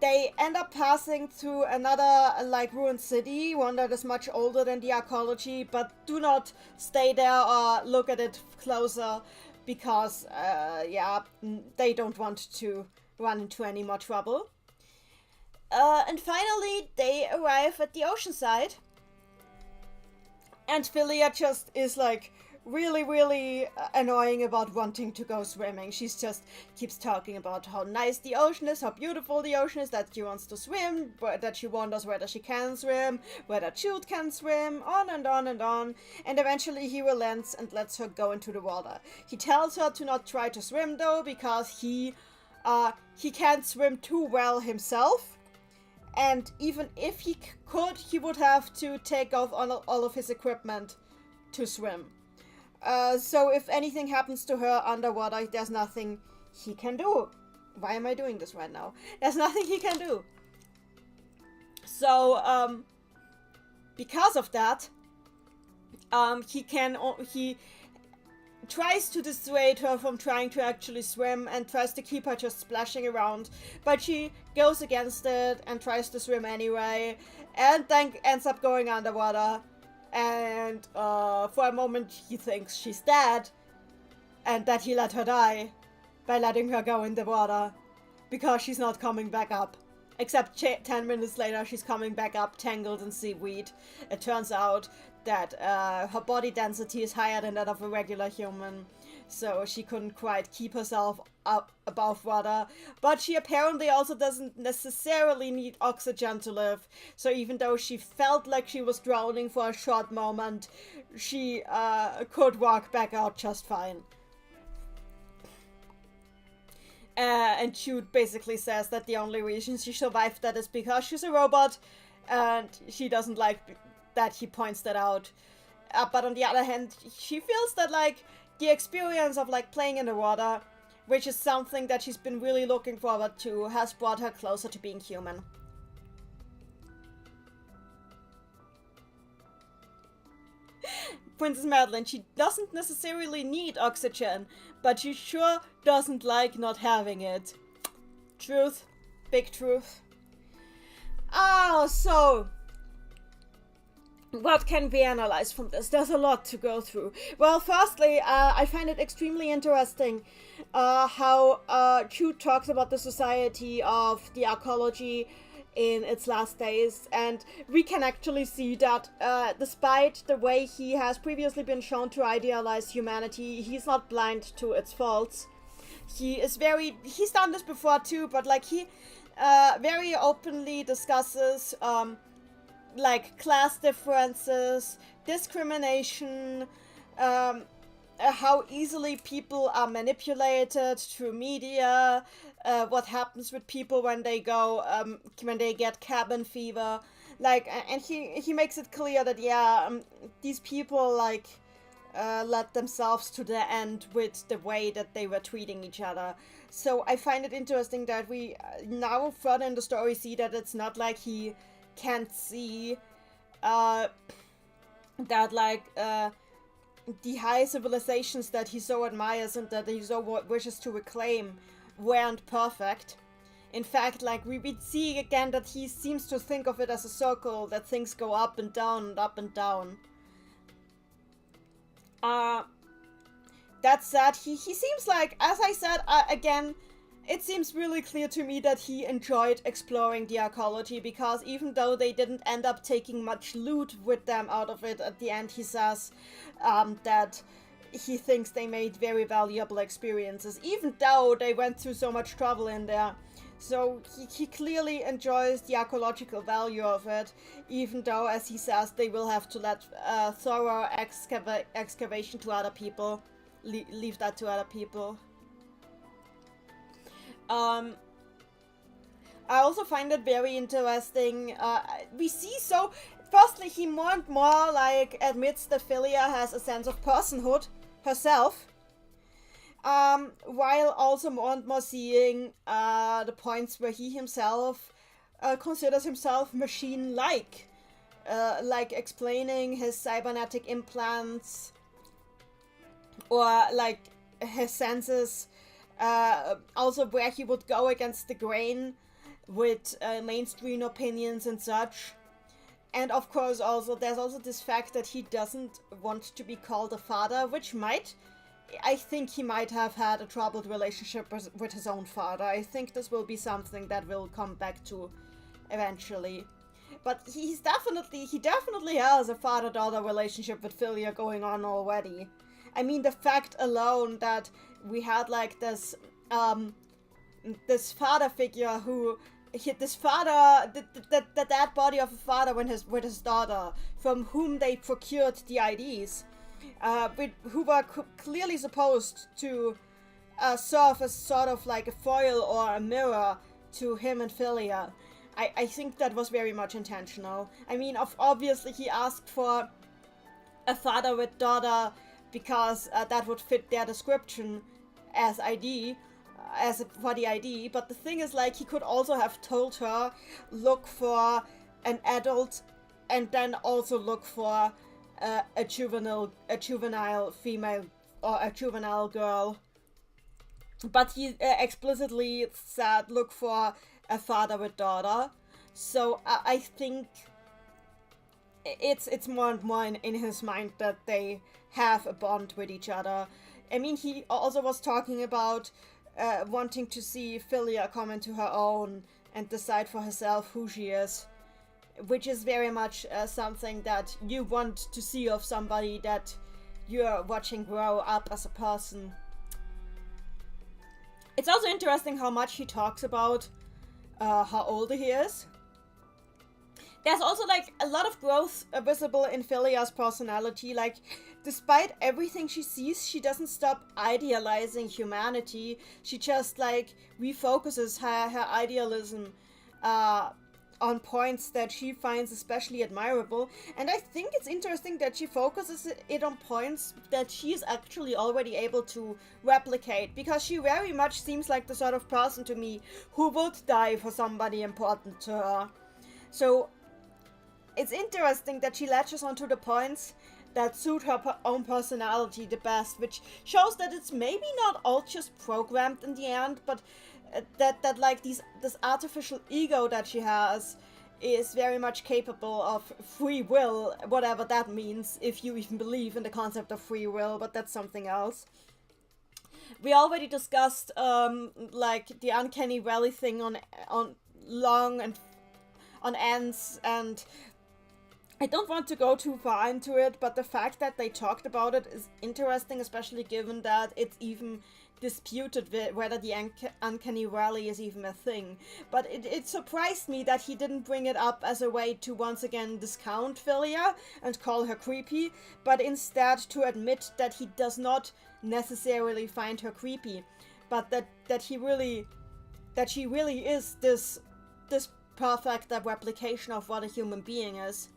They end up passing through another ruined city, one that is much older than the archaeology, but do not stay there or look at it closer, because they don't want to run into any more trouble. And finally they arrive at the ocean side, and Philia just is like really annoying about wanting to go swimming. She's just keeps talking about how nice the ocean is, how beautiful the ocean is, that she wants to swim, that she wonders whether she can swim, whether Jude can swim, on and on and on. And eventually he relents and lets her go into the water. He tells her to not try to swim though, because he can't swim too well himself. And even if he could, he would have to take off all of his equipment to swim. So if anything happens to her underwater, there's nothing he can do. Why am I doing this right now? There's nothing he can do. So, because of that, he tries to dissuade her from trying to actually swim and tries to keep her just splashing around, but she goes against it and tries to swim anyway, and then ends up going underwater. And for a moment he thinks she's dead, and that he let her die by letting her go in the water, because she's not coming back up. Except 10 minutes later she's coming back up tangled in seaweed. It turns out that her body density is higher than that of a regular human, so she couldn't quite keep herself up above water. But she apparently also doesn't necessarily need oxygen to live, so even though she felt like she was drowning for a short moment, she could walk back out just fine. And Jude basically says that the only reason she survived that is because she's a robot, and she doesn't like that he points that out. But on the other hand, she feels that the experience of playing in the water, which is something that she's been really looking forward to, has brought her closer to being human. Princess Madeline, she doesn't necessarily need oxygen, but she sure doesn't like not having it. Truth. Big truth. So what can we analyze from this? There's a lot to go through. Well, firstly, I find it extremely interesting how Jude talks about the society of the archaeology in its last days, and we can actually see that despite the way he has previously been shown to idealize humanity, he's not blind to its faults. He's done this before too, but like he very openly discusses like class differences, discrimination, how easily people are manipulated through media, what happens with people when they get cabin fever, like, and he makes it clear that these people like led themselves to the end with the way that they were treating each other. So I find it interesting that we now further in the story see that it's not like he can't see that like the high civilizations that he so admires and that he so wishes to reclaim weren't perfect. In fact, like we see again that he seems to think of it as a circle, that things go up and down and up and down. That said, he seems like, as I said, again, it seems really clear to me that he enjoyed exploring the archaeology, because even though they didn't end up taking much loot with them out of it, at the end he says that he thinks they made very valuable experiences, even though they went through so much trouble in there. So he clearly enjoys the archaeological value of it, even though, as he says, they will have to let thorough excavation to other people, leave that to other people. I also find it very interesting. We see firstly, he more and more like admits that Philia has a sense of personhood herself, while also more and more seeing the points where he himself considers himself machine-like, like explaining his cybernetic implants, or like his senses. Also where he would go against the grain with mainstream opinions and such. And of course there's also this fact that he doesn't want to be called a father, which I think he might have had a troubled relationship with his own father. I think this will be something that we'll come back to eventually. But he definitely has a father-daughter relationship with Philia going on already. I mean, the fact alone that we had like this father figure who the dead body of a father with his daughter, from whom they procured the IDs, who were clearly supposed to serve as sort of like a foil or a mirror to him and Philia. I think that was very much intentional. I mean, obviously he asked for a father with daughter because that would fit their description as ID, for the ID, but the thing is, like, he could also have told her, look for an adult, and then also look for a juvenile female, or a juvenile girl. But he explicitly said, look for a father with daughter. So I think it's more and more in his mind that they have a bond with each other. I mean, he also was talking about wanting to see Philia come into her own and decide for herself who she is, which is very much something that you want to see of somebody that you're watching grow up as a person. It's also interesting how much he talks about how old he is. There's also like a lot of growth visible in Philia's personality. Like, despite everything she sees, she doesn't stop idealizing humanity. She just like refocuses her idealism on points that she finds especially admirable. And I think it's interesting that she focuses it on points that she's actually already able to replicate, because she very much seems like the sort of person to me who would die for somebody important to her. So it's interesting that she latches onto the points that suit her own personality the best, which shows that it's maybe not all just programmed in the end, but that like this artificial ego that she has is very much capable of free will, whatever that means, if you even believe in the concept of free will, but that's something else. We already discussed like the uncanny valley thing on long and on ends, and I don't want to go too far into it, but the fact that they talked about it is interesting, especially given that it's even disputed whether the uncanny valley is even a thing. But it surprised me that he didn't bring it up as a way to once again discount Philia and call her creepy, but instead to admit that he does not necessarily find her creepy, but that she really is this perfect replication of what a human being is.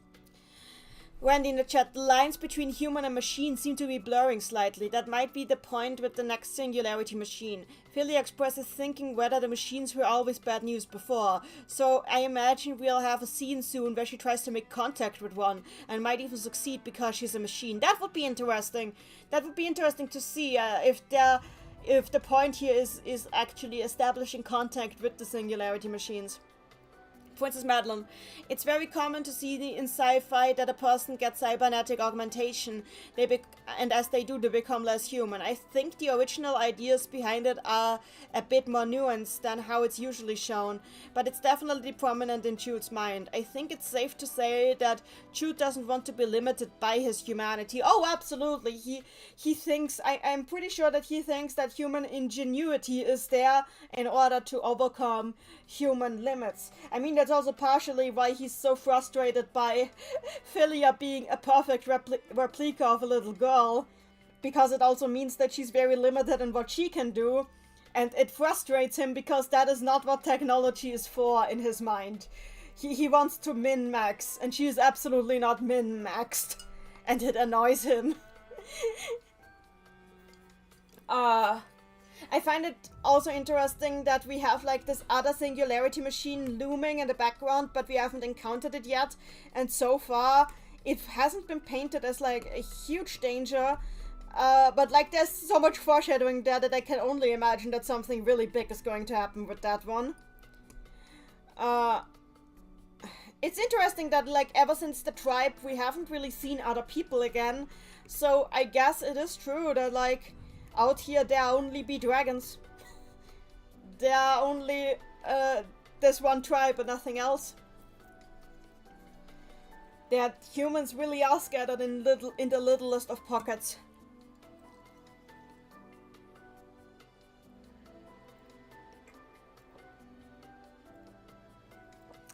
Wendy in the chat, the lines between human and machine seem to be blurring slightly. That might be the point with the next singularity machine. Philia expresses thinking whether the machines were always bad news before. So I imagine we'll have a scene soon where she tries to make contact with one and might even succeed because she's a machine. That would be interesting. That would be interesting to see if the point here is actually establishing contact with the singularity machines. Princess Madeline, it's very common to see in sci-fi that a person gets cybernetic augmentation, and as they do, they become less human. I think the original ideas behind it are a bit more nuanced than how it's usually shown, but it's definitely prominent in Jude's mind. I think it's safe to say that Jude doesn't want to be limited by his humanity. Oh, absolutely. He thinks, I'm pretty sure that he thinks that human ingenuity is there in order to overcome human limits. I mean, that's also partially why he's so frustrated by Philia being a perfect replica of a little girl, because it also means that she's very limited in what she can do, and it frustrates him because that is not what technology is for in his mind. He wants to min-max, and she is absolutely not min-maxed, and it annoys him. I find it also interesting that we have like this other singularity machine looming in the background, but we haven't encountered it yet. And so far, it hasn't been painted as like a huge danger. But like there's so much foreshadowing there that I can only imagine that something really big is going to happen with that one. It's interesting that like ever since the tribe, we haven't really seen other people again. So I guess it is true that like out here there only be dragons. There are only this one tribe and nothing else. That humans really are scattered in the littlest of pockets.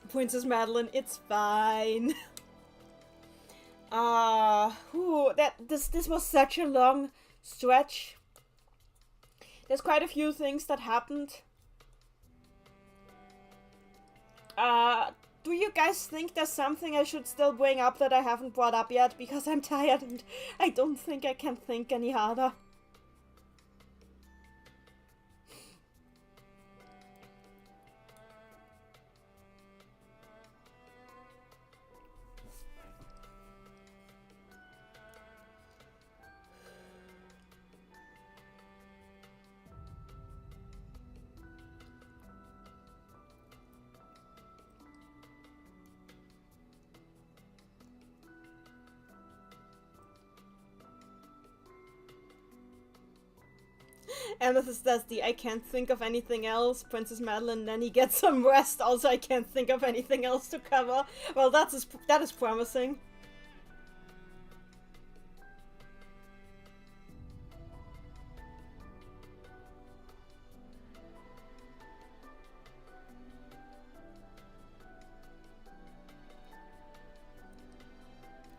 Princess Madeline, it's fine. This was such a long stretch. There's quite a few things that happened. Do you guys think there's something I should still bring up that I haven't brought up yet? Because I'm tired and I don't think I can think any harder. Amethyst does the I can't think of anything else. Princess Madeline, Nanny gets some rest. Also, I can't think of anything else to cover. Well, that is promising.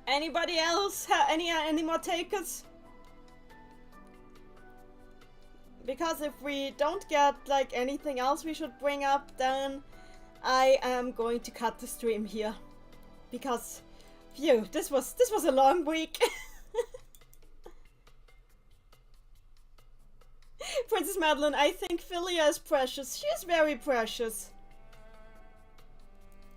Anybody else? Any more takers? Because if we don't get like anything else we should bring up, then I am going to cut the stream here. Because, phew, this was a long week. Princess Madeline, I think Philia is precious. She is very precious.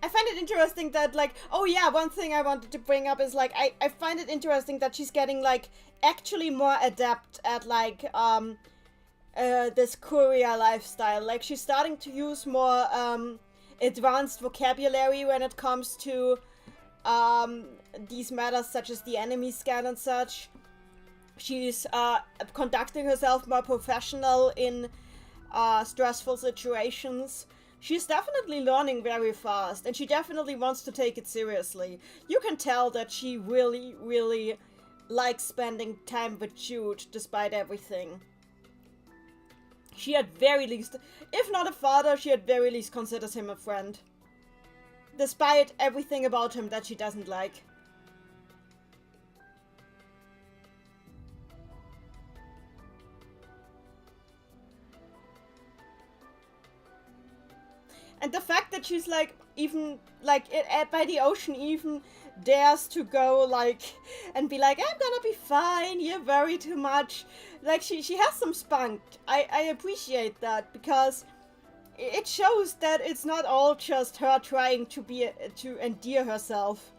I find it interesting that, like, oh yeah, one thing I wanted to bring up is, like, I find it interesting that she's getting, like, actually more adept at, like, this courier lifestyle. Like, she's starting to use more advanced vocabulary when it comes to these matters such as the enemy scan and such. She's conducting herself more professional in stressful situations. She's definitely learning very fast, and she definitely wants to take it seriously. You can tell that she really, really likes spending time with Jude, despite everything. She at very least, if not a father, she at very least considers him a friend. Despite everything about him that she doesn't like. And the fact that she's like, even, like, by the ocean even dares to go, like, and be like, I'm gonna be fine, you worry too much. Like, she has some spunk. I appreciate that, because it shows that it's not all just her trying to endear herself.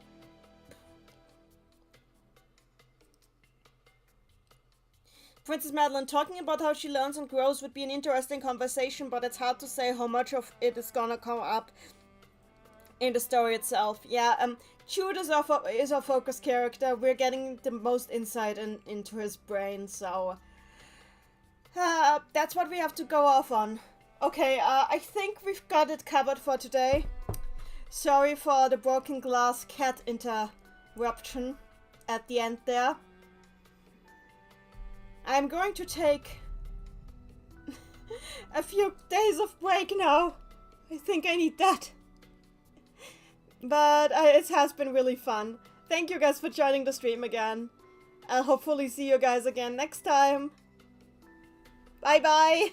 Princess Madeline, talking about how she learns and grows would be an interesting conversation, but it's hard to say how much of it is gonna come up in the story itself. Yeah, Jude is our focus character. We're getting the most insight into his brain, so that's what we have to go off on. Okay, I think we've got it covered for today. Sorry for the broken glass cat interruption at the end there. I'm going to take a few days of break now. I think I need that. But it has been really fun. Thank you guys for joining the stream again. I'll hopefully see you guys again next time. Bye bye!